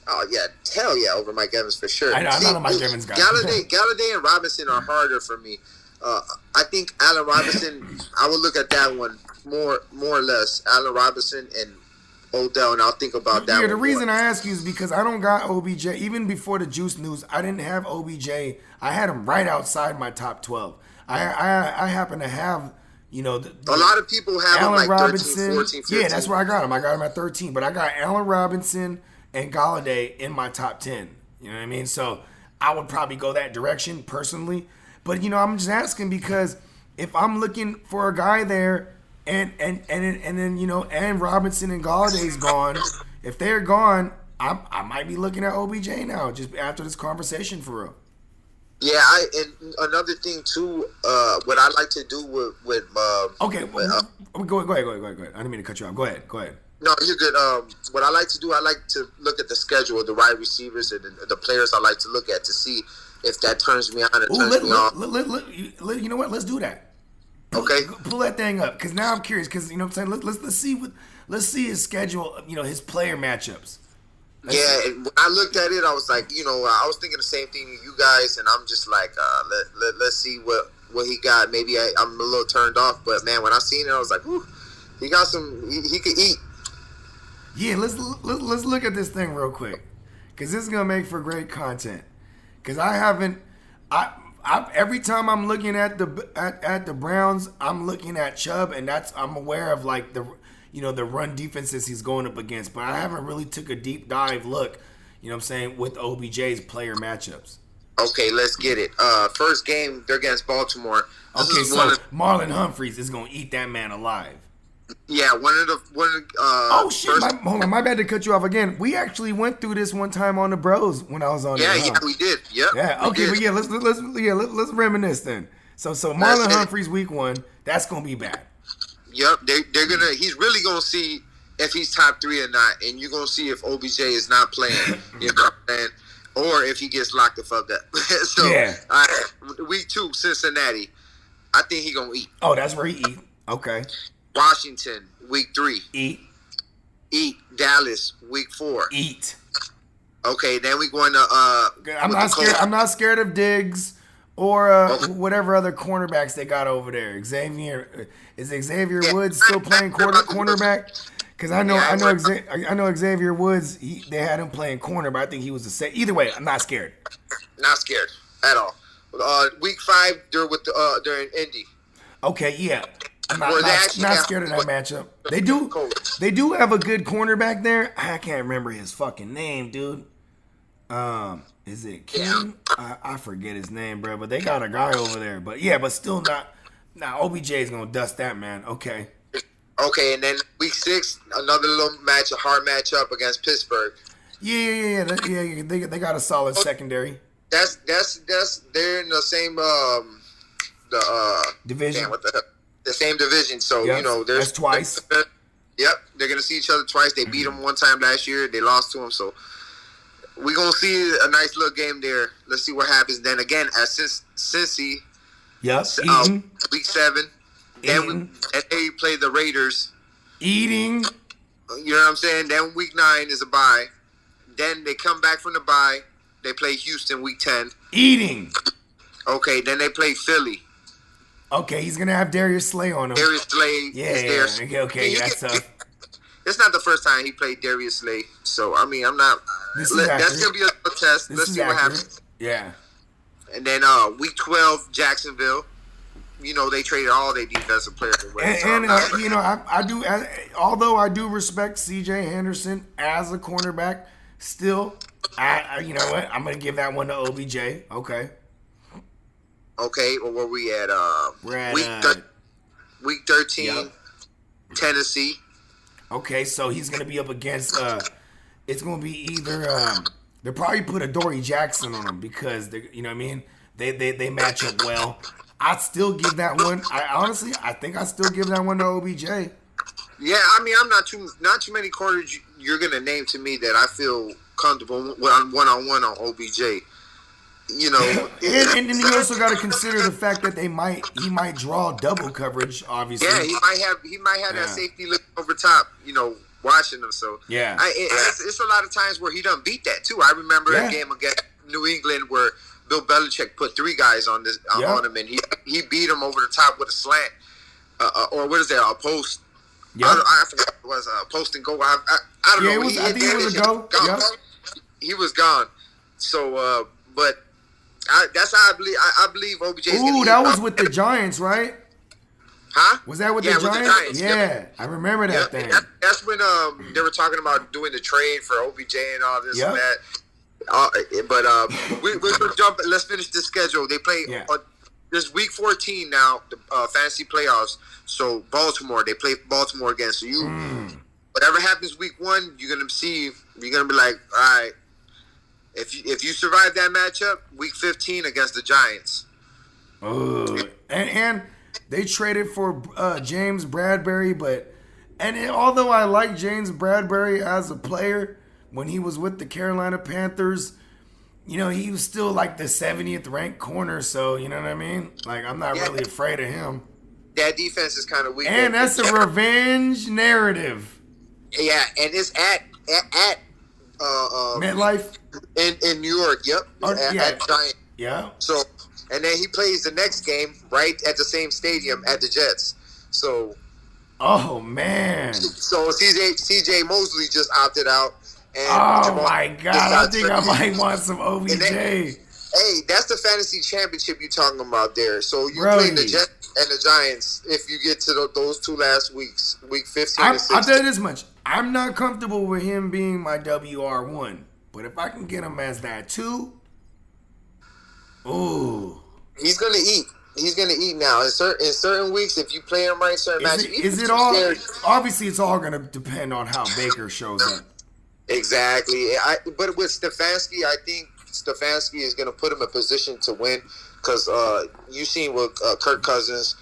Oh yeah, hell yeah, over Mike Evans for sure. I'm not a Mike Evans guy. Galladay and Robinson are harder for me. I think Allen Robinson. I would look at that one more or less. Allen Robinson and Odell, and I'll think about that. Yeah, the reason I ask you is because I don't got OBJ. Even before the Juice news, I didn't have OBJ. I had him right outside my top 12. I happen to have, a lot of people have Allen him like Robinson, 13, 14, 15. Yeah, that's where I got him. I got him at 13, but I got Allen Robinson and Galladay in my top 10. You know what I mean? So I would probably go that direction personally. But I'm just asking because if I'm looking for a guy there, and then and Robinson and Galladay's gone, if they're gone, I might be looking at OBJ now just after this conversation for real. Yeah, and another thing too, what I like to do with okay, go ahead. I didn't mean to cut you off. Go ahead. No, you're good. What I like to do, I like to look at the schedule of the wide receivers and the players I like to look at to see if that turns me on or turns me off. You know what? Let's do that. Pull that thing up because now I'm curious because I'm saying let's see his schedule. His player matchups. And when I looked at it, I was like, I was thinking the same thing to you guys, and I'm just like, let's see what he got. Maybe I'm a little turned off, but man, when I seen it, I was like, whew, he got some. He could eat. Yeah, let's look at this thing real quick because this is gonna make for great content. Because I every time I'm looking at the Browns, I'm looking at Chubb, and I'm aware of like the run defenses he's going up against, but I haven't really took a deep dive look, with OBJ's player matchups. Okay, let's get it. First game, they're against Baltimore. Marlon Humphreys is gonna eat that man alive. Yeah, oh shit! Hold on, my bad to cut you off again. We actually went through this one time on the Bros when I was on. Yeah, we did. Yep. Yeah. Okay, but yeah, let's reminisce then. So Marlon Humphreys week 1, that's gonna be bad. Yep, they're gonna. He's really gonna see if he's top 3 or not, and you're gonna see if OBJ is not playing, or if he gets locked the fuck up. So, yeah. Week 2, Cincinnati. I think he gonna eat. Oh, that's where he eat. Okay. Washington, week 3. Eat. Dallas, week 4. Eat. Okay, then we going to. I'm not scared of Diggs or whatever other cornerbacks they got over there. Xavier Woods still playing cornerback? Because I know Xavier Woods. They had him playing corner, but I think he was the same. Either way, I'm not scared. Not scared at all. Week 5, they're in Indy. Okay, yeah. I'm not scared of that matchup. They do have a good cornerback there. I can't remember his fucking name, dude. Is it King? I forget his name, bro. But they got a guy over there. But yeah, but still not. Now OBJ is gonna dust that man. Okay. Okay, and then week 6, another little match, a hard matchup against Pittsburgh. Yeah. They got a solid secondary. That's they're in the same division. Damn, what the hell? The same division, so there's twice. Yep, they're gonna see each other twice. They beat them one time last year. They lost to them, so we're gonna see a nice little game there. Let's see what happens. Then again at Cincy. Yep. Week 7. Then they play the Raiders. Eating. You know what I'm saying? Then week 9 is a bye. Then they come back from the bye. They play Houston week 10. Eating. Okay, then they play Philly. Okay, he's gonna have Darius Slay on him. Darius Slay is there. Okay, that's tough. It's not the first time he played Darius Slay, so I mean, I'm not. That's gonna be a test. Let's see what happens. Yeah. And then week 12, Jacksonville. They traded all their defensive players away. I do. Although I do respect C.J. Henderson as a cornerback, still, you know what? I'm gonna give that one to OBJ. Okay. Okay, well, where we at? We're at week 13, yep. Tennessee. Okay, so he's gonna be up against. It's gonna be either They'll probably put a Dory Jackson on him because you know what I mean. They match up well. I'd still give that one. I think I still give that one to OBJ. Yeah, I mean, I'm not too many quarters you're gonna name to me that I feel comfortable one-on-one on OBJ. You know, and then you also got to consider the fact that he might draw double coverage. Obviously, yeah, he might have that safety look over top. You know, watching him. So yeah, it's a lot of times where he done beat that too. I remember a game against New England where Bill Belichick put 3 guys on him, and he beat him over the top with a slant, or what is that? A post. Yeah, I forgot what it was. Post and go. I don't know. I think it was a go. Yep. He was gone. So, but that's how I believe OBJ. Ooh, that was with the Giants, right? Huh? Was that with the Giants? Yeah, yep. I remember that thing. That's when they were talking about doing the trade for OBJ and all this and that. We're gonna jump. Let's finish this schedule. They play this week 14 now, the fantasy playoffs. So Baltimore, they play Baltimore again. So whatever happens week 1, you're gonna be like, all right. If you survive that matchup, week 15 against the Giants. And they traded for James Bradbury, although I like James Bradbury as a player, when he was with the Carolina Panthers, you know, he was still like the 70th ranked corner. So you know what I mean? Like, I'm not really afraid of him. That defense is kind of weak. And that's a revenge narrative. Yeah, and it's at MetLife in New York. Yep. At Giant. Yeah. So, and then he plays the next game right at the same stadium at the Jets. So. Oh man. So CJ Mosley just opted out. And my God! I think I might want some OBJ. Hey, that's the fantasy championship you're talking about there. So you're playing the Jets and the Giants if you get to those 2 last weeks, week 15 and 16. I'll tell you this much. I'm not comfortable with him being my WR1. But if I can get him as that 2, ooh. He's going to eat. He's going to eat now. In certain weeks, if you play him right, certain matches. Is it all? Obviously, it's all going to depend on how Baker shows up. Exactly. But with Stefanski, I think Stefanski is going to put him in position to win because you've seen with Kirk Cousins,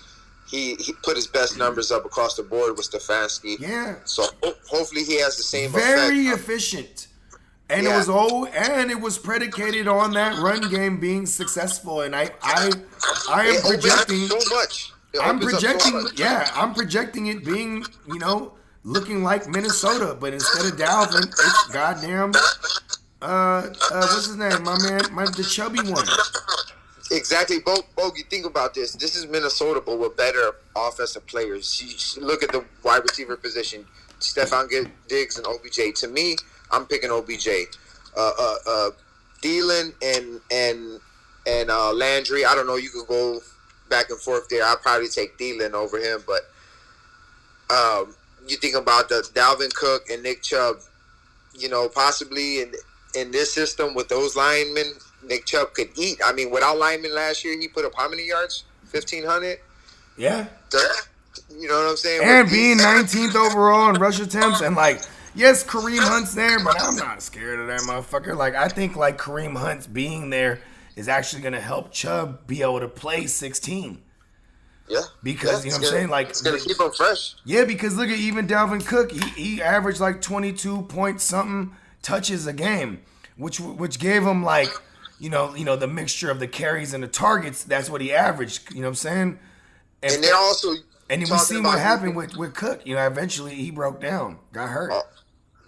he put his best numbers up across the board with Stefanski. Yeah. So hopefully he has the same very effect. Efficient. And it was predicated on that run game being successful. And I am projecting so much. I'm projecting it being, you know, looking like Minnesota, but instead of Dalvin, it's goddamn what's his name? The chubby one. Exactly, Bogey. Think about this. This is Minnesota, but with better offensive players. Look at the wide receiver position: Stephon Diggs and OBJ. To me, I'm picking OBJ. Thielen and Landry. I don't know. You could go back and forth there. I'd probably take Thielen over him, but you think about the Dalvin Cook and Nick Chubb. You know, possibly in this system with those linemen, Nick Chubb could eat. I mean, without linemen last year, he put up how many yards? 1,500? Yeah. You know what I'm saying? And being 19th overall in rush attempts, and yes, Kareem Hunt's there, but I'm not scared of that motherfucker. I think Kareem Hunt's being there is actually going to help Chubb be able to play 16. Yeah. Because, you know what I'm saying? It's going to keep him fresh. Yeah, because look at even Dalvin Cook. He averaged 22 point something touches a game, which gave him the mixture of the carries and the targets. That's what he averaged. You know what I'm saying? And they're also and then we seen what happened with Cook. You know, eventually he broke down, got hurt.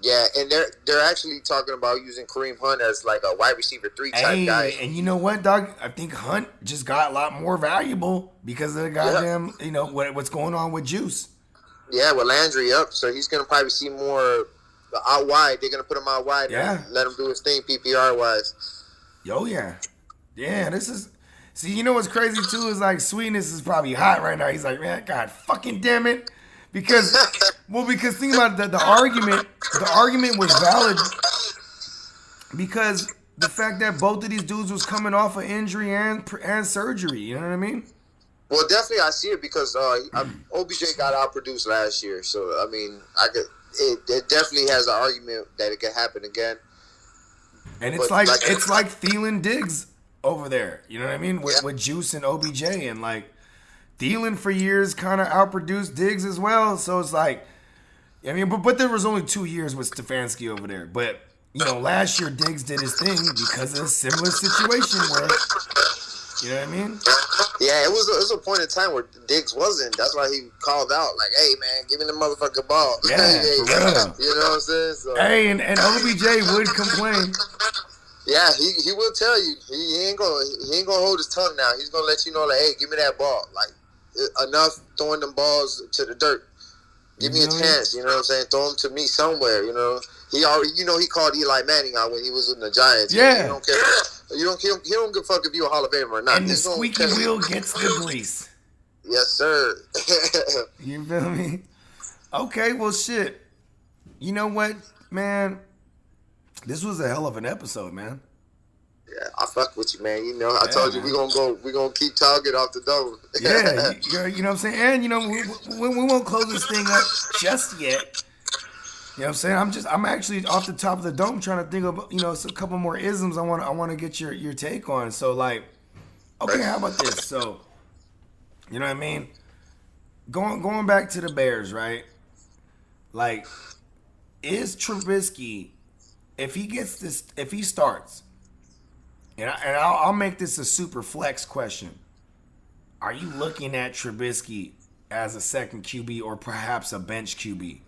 Yeah, and they're actually talking about using Kareem Hunt as a wide receiver 3 type guy. And you know what, dog? I think Hunt just got a lot more valuable because of the goddamn, what's going on with Juice. Yeah, with Landry up, so he's gonna probably see more out wide. They're gonna put him out wide and let him do his thing PPR wise. Yeah. This is. See, you know what's crazy too is Sweetness is probably hot right now. He's like, man, God, fucking damn it. Because think about it, the argument was valid because the fact that both of these dudes was coming off of injury and surgery. You know what I mean? Well, definitely I see it because OBJ got outproduced last year. So, I mean, it definitely has an argument that it could happen again. And it's But like Thielen Diggs over there. You know what I mean? With Juice and OBJ, and like Thielen for years kind of outproduced Diggs as well. So it's like, I mean, but there was only 2 years with Stefanski over there. But you know, last year Diggs did his thing because of a similar situation where, you know what I mean? Yeah, it was a point in time where Diggs wasn't. That's why he called out like, "Hey man, give me the motherfucking ball." Yeah, for real. You know what I'm saying? So, hey, and OBJ would complain. yeah, he will tell you he ain't gonna hold his tongue now. He's gonna let you know like, "Hey, give me that ball." Like enough throwing them balls to the dirt. Give me a chance. You know what I'm saying? Throw them to me somewhere. You know. He already, he called Eli Manning out when he was in the Giants. Yeah. He don't care. He don't give a fuck if you're a Hall of Famer or not. And the squeaky wheel gets the grease. Yes, sir. You feel me? Okay, well, shit. You know what, man? This was a hell of an episode, man. Yeah, I fuck with you, man. I told you we gonna keep talking off the dome. Yeah, you know what I'm saying? And, we won't close this thing up just yet. You know what I'm saying? I'm actually off the top of the dome trying to think of, a couple more isms I want to get your take on. So, like, okay, how about this? So, you know what I mean? Going back to the Bears, right? Like, is Trubisky, if he starts, and I'll make this a super flex question. Are you looking at Trubisky as a second QB or perhaps a bench QB?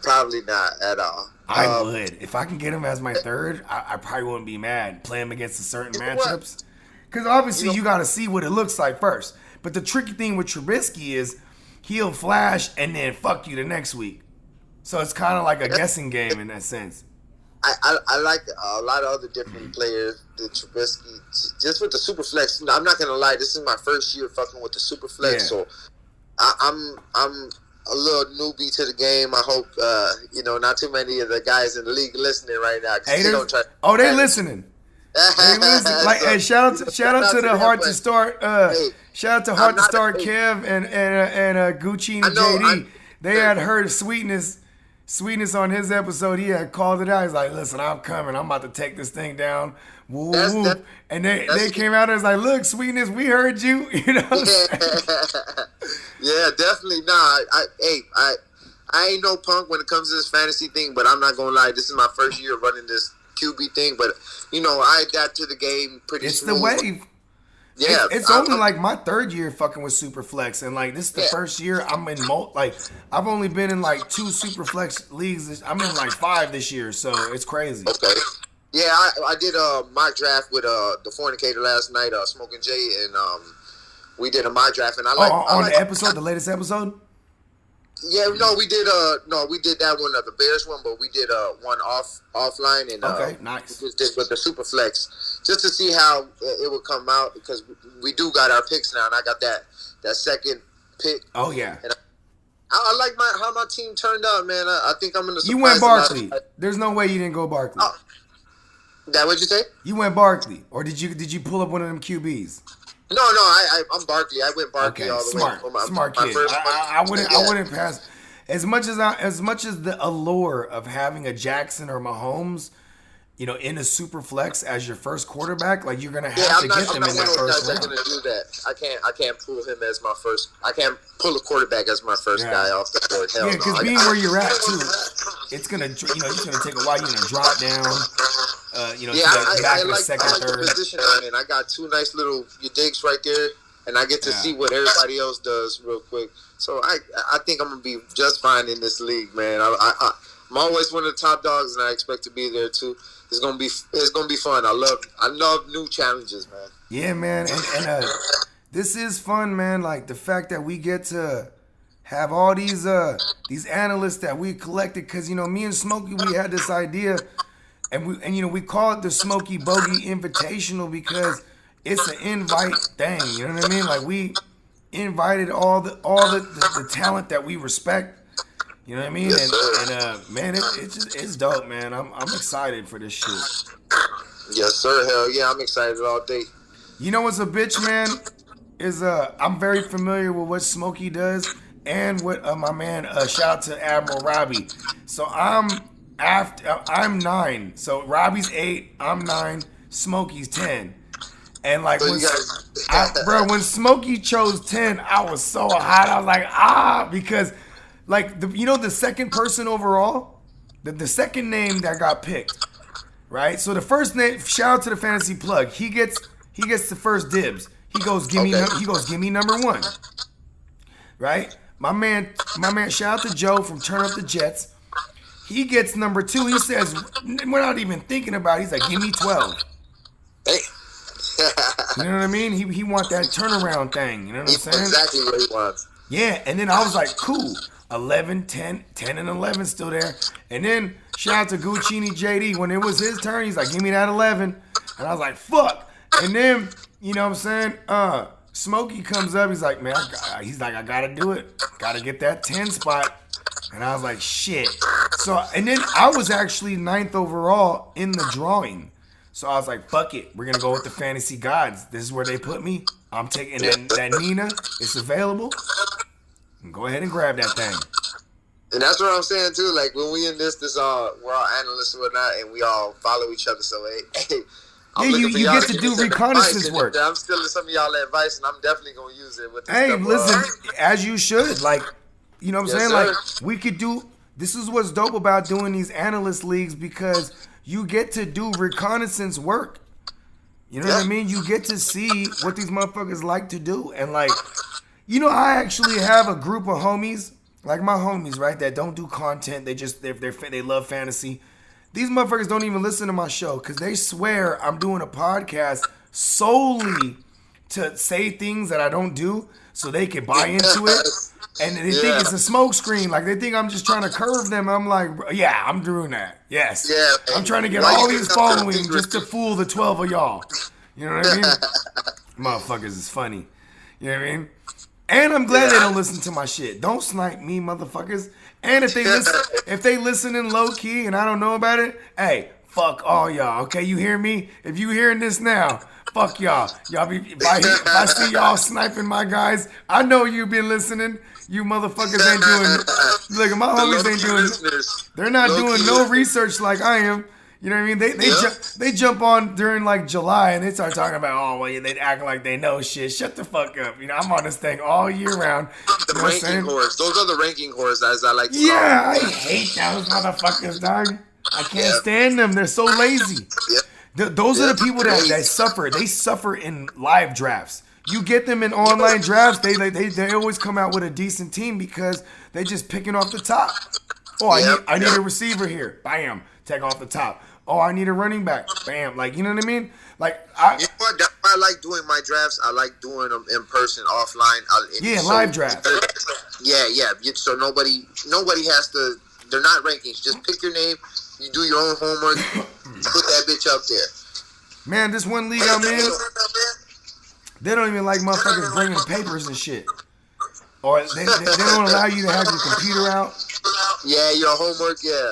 Probably not at all. I would. If I can get him as my third, I probably wouldn't be mad. Play him against certain matchups. Because obviously you got to see what it looks like first. But the tricky thing with Trubisky is he'll flash and then fuck you the next week. So it's kind of like a guessing game in that sense. I like a lot of other different players. The Trubisky, just with the Superflex. I'm not going to lie. This is my first year fucking with the Superflex. Yeah. So I'm a little newbie to the game. I hope not too many of the guys in the league listening right now. They listening. They listen. Like, hey, shout out to the Hard to Start. Shout out to Hard to Start, Kev and Gucci and JD. They had heard Sweetness on his episode. He had called it out. He's like, "Listen, I'm coming. I'm about to take this thing down." Woo, woo. And they came out and was like, "Look, Sweetness, we heard you." You know. Yeah, definitely. Nah, I ain't no punk when it comes to this fantasy thing, but I'm not gonna lie. This is my first year running this QB thing, but I adapt to the game pretty smooth. It's the wave. Yeah, it's only like my third year fucking with Superflex, and like this is the first year I'm in I've only been in like 2 Superflex leagues. I'm in like 5 this year, so it's crazy. Okay. Yeah, I did a mock draft with the Fornicator last night, Smoking Jay, and we did a mock draft, and the latest episode. Yeah, we did that one, the Bears one, but we did one offline, and okay, nice. We just did with the Superflex just to see how it would come out, because we do got our picks now, and I got that second pick. Oh yeah. And I like how my team turned out, man. I think I'm in the. You went Barkley. There's no way you didn't go Barkley. That what you say? You went Barkley, or did you pull up one of them QBs? No, I'm Barkley. I went Barkley all the way. Smart kid. I wouldn't pass. As much as the allure of having a Jackson or Mahomes, in a super flex as your first quarterback, like you're gonna have to get them in that first round. I'm gonna do that. I can't pull him as my first. I can't pull a quarterback as my first guy off the board. Hell yeah, because being where you're at too, it's gonna it's gonna take a while. You're gonna drop down. I like third. The position I'm in. I got 2 nice little digs right there, and I get to see what everybody else does real quick. So I think I'm gonna be just fine in this league, man. I'm always one of the top dogs, and I expect to be there too. It's gonna be fun. I love new challenges, man. Yeah, man, and this is fun, man. Like the fact that we get to have all these analysts that we collected, because me and Smokey, we had this idea. And we call it the Smokey Bogey Invitational because it's an invite thing. You know what I mean? Like we invited all the talent that we respect. You know what I mean? Yes, and man, it's dope, man. I'm excited for this shit. Yes, sir. Hell yeah, I'm excited all day. You know what's a bitch, man? Is I'm very familiar with what Smokey does and what my man shout out to Admiral Robbie. So I'm after I'm 9. So Robbie's 8, I'm 9, Smokey's 10. And like So when, you guys, when Smokey chose 10, I was so hot. I was like, because like the second person overall, the second name that got picked, right? So the first name, shout out to the fantasy plug. He gets the first dibs. He goes, give me number 1. Right? My man, shout out to Joe from Turn Up the Jets. He gets number 2. He says, we're not even thinking about it. He's like, give me 12. hey. You know what I mean? He want that turnaround thing. You know what I'm saying? Exactly what he wants. Yeah, and then I was like, cool. 11, 10 and 11 still there. And then shout out to Guccini JD. When it was his turn, he's like, give me that 11. And I was like, fuck. And then, you know what I'm saying? Smokey comes up. He's like, man, I gotta do it. Gotta get that 10 spot. And I was like, shit. So, and then I was actually 9th overall in the drawing. So I was like, fuck it. We're going to go with the fantasy gods. This is where they put me. I'm taking that Nina. It's available. Go ahead and grab that thing. And that's what I'm saying too. Like when we in this we're all analysts and whatnot, and we all follow each other. So hey, you get to do reconnaissance work. I'm stealing some of y'all advice, and I'm definitely gonna use it with this Hey, stuff. listen, as you should. Like, you know what I'm saying? Sir. Like, we could do. This is what's dope about doing these analyst leagues, because you get to do reconnaissance work. You know what I mean? You get to see what these motherfuckers like to do. And like, I actually have a group of homies, like my homies, right, that don't do content. They love fantasy. These motherfuckers don't even listen to my show because they swear I'm doing a podcast solely to say things that I don't do so they can buy into it. And they think it's a smoke screen. Like, they think I'm just trying to curve them. I'm like, yeah, I'm doing that. Yes. Yeah, I'm trying to get all these following just to fool the 12 of y'all. You know what I mean? Motherfuckers is funny. You know what I mean? And I'm glad they don't listen to my shit. Don't snipe me, motherfuckers. And if they listen in low key and I don't know about it, hey, fuck all y'all. Okay, you hear me? If you hearing this now, fuck y'all. If I see y'all sniping my guys, I know you been listening. You motherfuckers ain't doing. Look, my homies ain't doing. They're not doing no research like I am. You know what I mean? They jump on during like July and they start talking about, they act like they know shit. Shut the fuck up. I'm on this thing all year round. The ranking whores. Those are the ranking whores, as I like to call them. I hate those motherfuckers, dog. I can't stand them. They're so lazy. Those are the people that suffer. They suffer in live drafts. You get them in online drafts, they always come out with a decent team because they just picking off the top. I need a receiver here. Bam. Take off the top. I need a running back. Bam. Like, you know what I mean? Like, that's why I like doing my drafts. I like doing them in person, offline. Live drafts. Yeah. So nobody has to. They're not rankings. Just pick your name. You do your own homework. Put that bitch up there. Man, this one league I'm in, they don't even like motherfuckers bringing papers and shit. Or they don't allow you to have your computer out. Yeah, your homework, you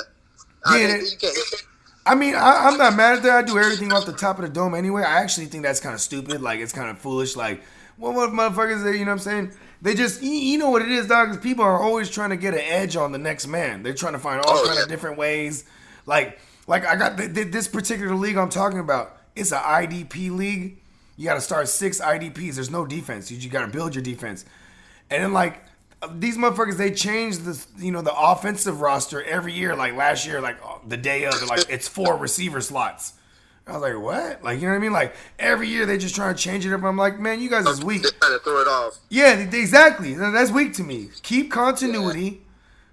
can't. I mean, I'm not mad at that. I do everything off the top of the dome anyway. I actually think that's kind of stupid. Like, it's kind of foolish. Like, what motherfuckers, you know what I'm saying? They just, you know what it is, dog? Is people are always trying to get an edge on the next man. They're trying to find all kind of different ways. Like I got this particular league I'm talking about. It's an IDP league. You got to start 6 IDPs. There's no defense. You got to build your defense. And then, like, these motherfuckers, they change the offensive roster every year. Like last year, like the day of, like it's 4 receiver slots. I was like, what? Like, you know what I mean? Like every year they just trying to change it up. I'm like, man, you guys is weak. They're trying to throw it off. Yeah, exactly. That's weak to me. Keep continuity,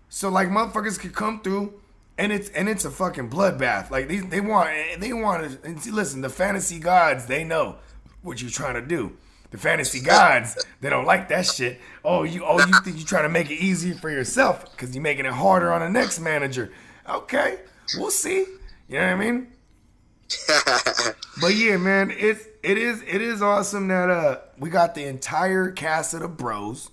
so like motherfuckers can come through, and it's a fucking bloodbath. Like they want to. And listen, the fantasy gods, they know what you're trying to do. The fantasy gods, they don't like that shit. You think you're trying to make it easier for yourself because you're making it harder on the next manager. Okay, we'll see. You know what I mean? But yeah, man, it is awesome that we got the entire cast of the Bros,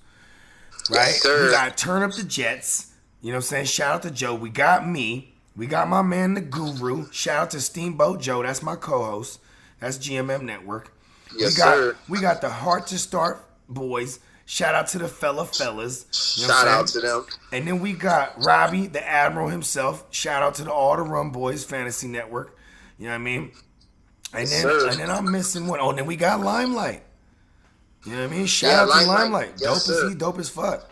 right? Yes, sir. We got Turn Up the Jets. You know what I'm saying? Shout out to Joe. We got me. We got my man, the Guru. Shout out to Steamboat Joe. That's my co-host. That's GMM Network. Yes, sir. We got the Heart to Start boys. Shout out to the fellas. You know Shout what I'm out saying? to them. And then we got Robbie, the Admiral himself. Shout out to all the Rum Boys Fantasy Network. You know what I mean? And then I'm missing one. Oh, and then we got Limelight. You know what I mean? Shout out to Limelight. Yes, Dope as fuck.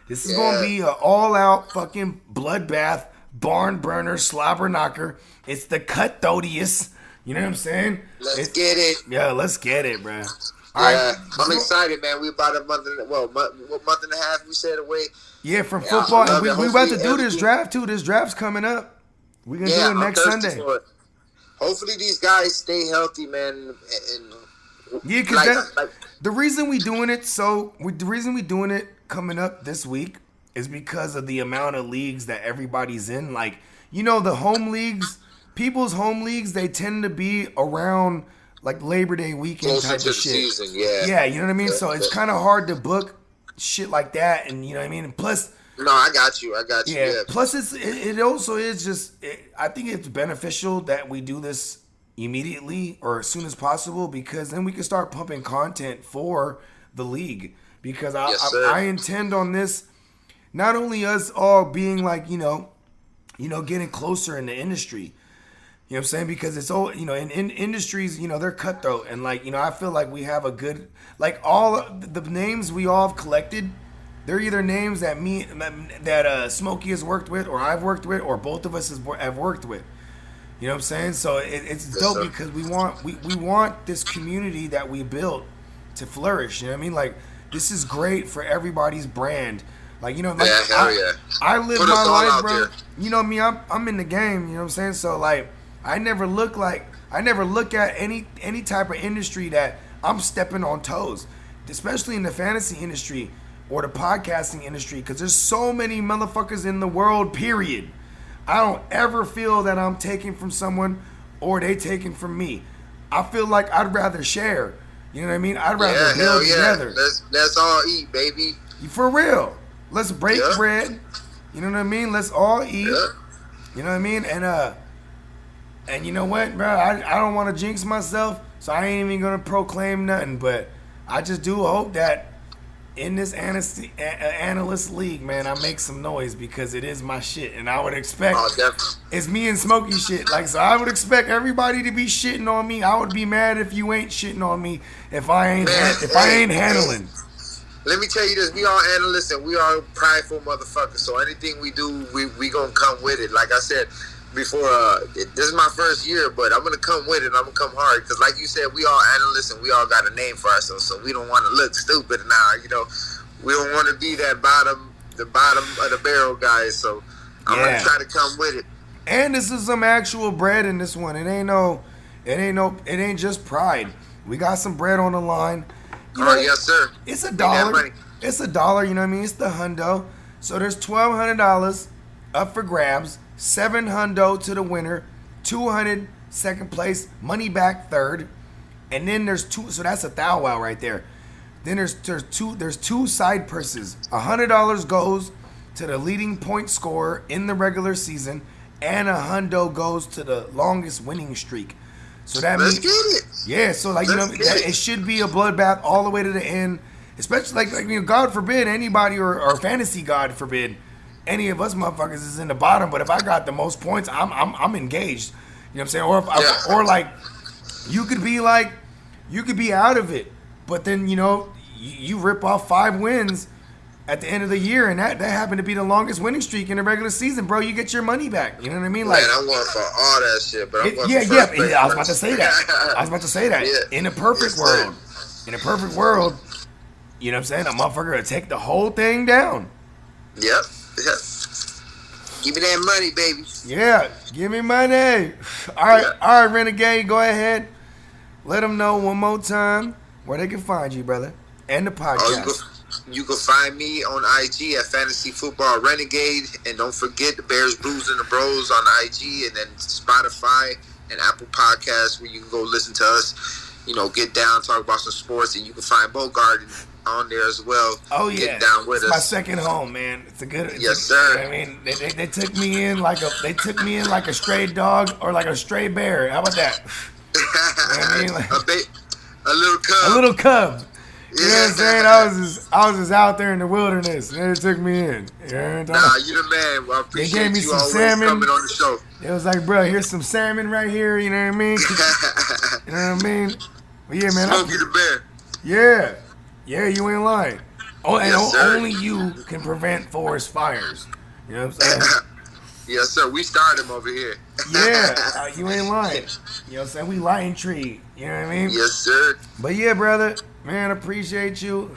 This is gonna be an all-out fucking bloodbath, barn burner, slobber knocker. It's the cutthroatiest. You know what I'm saying? Let's get it. Yeah, let's get it, bro. All Yeah, right. I'm excited, man. We about a month and month and a half we said away. Yeah, from football, and we about to do this everything- draft too. This draft's coming up. We're gonna do it I'm next thirsty Sunday. for it. Hopefully these guys stay healthy, man. And Yeah, because the reason we doing it coming up this week is because of the amount of leagues that everybody's in. Like, you know, the home leagues, people's home leagues, they tend to be around like Labor Day weekend closer type to of the shit. season, yeah. Yeah, you know what I mean? Yeah, So it's yeah. kind of hard to book shit like that, and you know what I mean? And plus, No, I got you. yeah. Plus, it also is just. I think it's beneficial that we do this immediately or as soon as possible, because then we can start pumping content for the league. Because Yes, sir. I intend on this, not only us all being like getting closer in the industry. You know what I'm saying? Because it's all, in industries, they're cutthroat, and I feel like we have a good, all the names we all have collected. They're either names that Smokey has worked with, or I've worked with, or both of us have worked with. You know what I'm saying? So it's dope, sir. because we want this community that we built to flourish. You know what I mean? Like, this is great for everybody's brand. Hell yeah. I live Put my us all life, out bro. there. You know me, I'm in the game. You know what I'm saying? So I never look at any type of industry that I'm stepping on toes, especially in the fantasy industry or the podcasting industry, because there's so many motherfuckers in the world, period. I don't ever feel that I'm taking from someone or they taking from me. I feel like I'd rather share. You know what I mean? I'd rather build together. Let's all eat, baby. For real. Let's break Yeah. bread. You know what I mean? Let's all eat. Yeah. You know what I mean? And you know what, bro? I don't want to jinx myself, so I ain't even gonna proclaim nothing. But I just do hope that in this analyst league, man, I make some noise, because it is my shit, and I would expect it's me and Smokey shit. So I would expect everybody to be shitting on me. I would be mad if you ain't shitting on me if I ain't handling. Let me tell you this: we all analysts and we are prideful motherfuckers. So anything we do, we gonna come with it. Like I said before, this is my first year, but I'm gonna come with it. I'm gonna come hard, because, like you said, we all analysts and we all got a name for ourselves. So we don't want to look stupid now. We don't want to be the bottom of the barrel guys. So I'm gonna try to come with it. And this is some actual bread in this one. It ain't just pride. We got some bread on the line. Yes, sir. It's $1. money. It's $1. You know what I mean? It's the hundo. So there's $1,200 up for grabs. $700 to the winner. $200 second place. Money back third. And then there's two. So that's a thou wow right there. Then there's two side purses. $100 goes to the leading point scorer in the regular season, and $100 goes to the longest winning streak. So that Let's means, get it. yeah. So it should be a bloodbath all the way to the end. Especially God forbid anybody or fantasy, God forbid any of us motherfuckers is in the bottom. But if I got the most points, I'm engaged. You know what I'm saying? You could be out of it, but then you rip off 5 wins at the end of the year, and that happened to be the longest winning streak in the regular season, bro. You get your money back. You know what I mean? Man, I'm going for all that shit, but I'm going for first place. I was about to say that. Yeah. In a perfect world, you know what I'm saying? A motherfucker would take the whole thing down. Yep. Give me that money, baby. Yeah, give me money. All right, Renegade, go ahead. Let them know one more time where they can find you, brother, and the podcast. You can find me on IG at Fantasy Football Renegade, and don't forget the Bears, Brews, and the Bros on IG, and then Spotify and Apple Podcasts, where you can go listen to us. Get down, talk about some sports, and you can find Bogart on there as well. Oh yeah, get down with it's us. My second home, man. Yes, sir. I mean, they took me in like a stray dog or like a stray bear. How about that? You know what I mean? A little cub. A little cub. You know what I'm saying? I was just out there in the wilderness, and they took me in. You know what I'm talking Nah, about? you the man. Well, I They appreciate gave me you some always salmon. coming on the show. It was like, bro, here's some salmon right here. You know what I mean? You know what I mean? But yeah, man. Smokey the Bear. Yeah, you ain't lying. Oh, and Yes, sir. only you can prevent forest fires. You know what I'm saying? Yes, sir. We started him over here. Yeah, you ain't lying. You know what I'm saying? We lighting tree. You know what I mean? Yes, sir. But yeah, brother, man, appreciate you.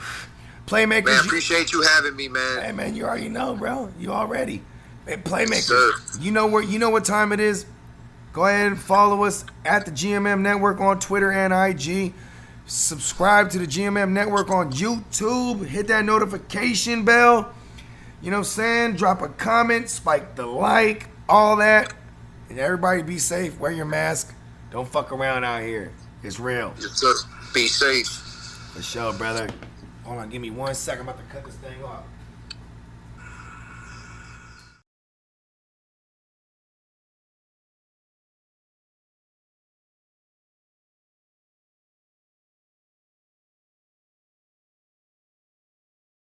Playmakers. Man, appreciate you having me, man. Hey, man, you already know, bro. You already. Man, Playmakers. Yes, sir. You know what time it is? Go ahead and follow us at the GMM Network on Twitter and IG. Subscribe to the GMM Network on YouTube. Hit that notification bell. You know what I'm saying? Drop a comment, spike the like, all that. And everybody be safe. Wear your mask. Don't fuck around out here. It's real. Yes, sir. Be safe. For sure, brother. Hold on, give me 1 second. I'm about to cut this thing off.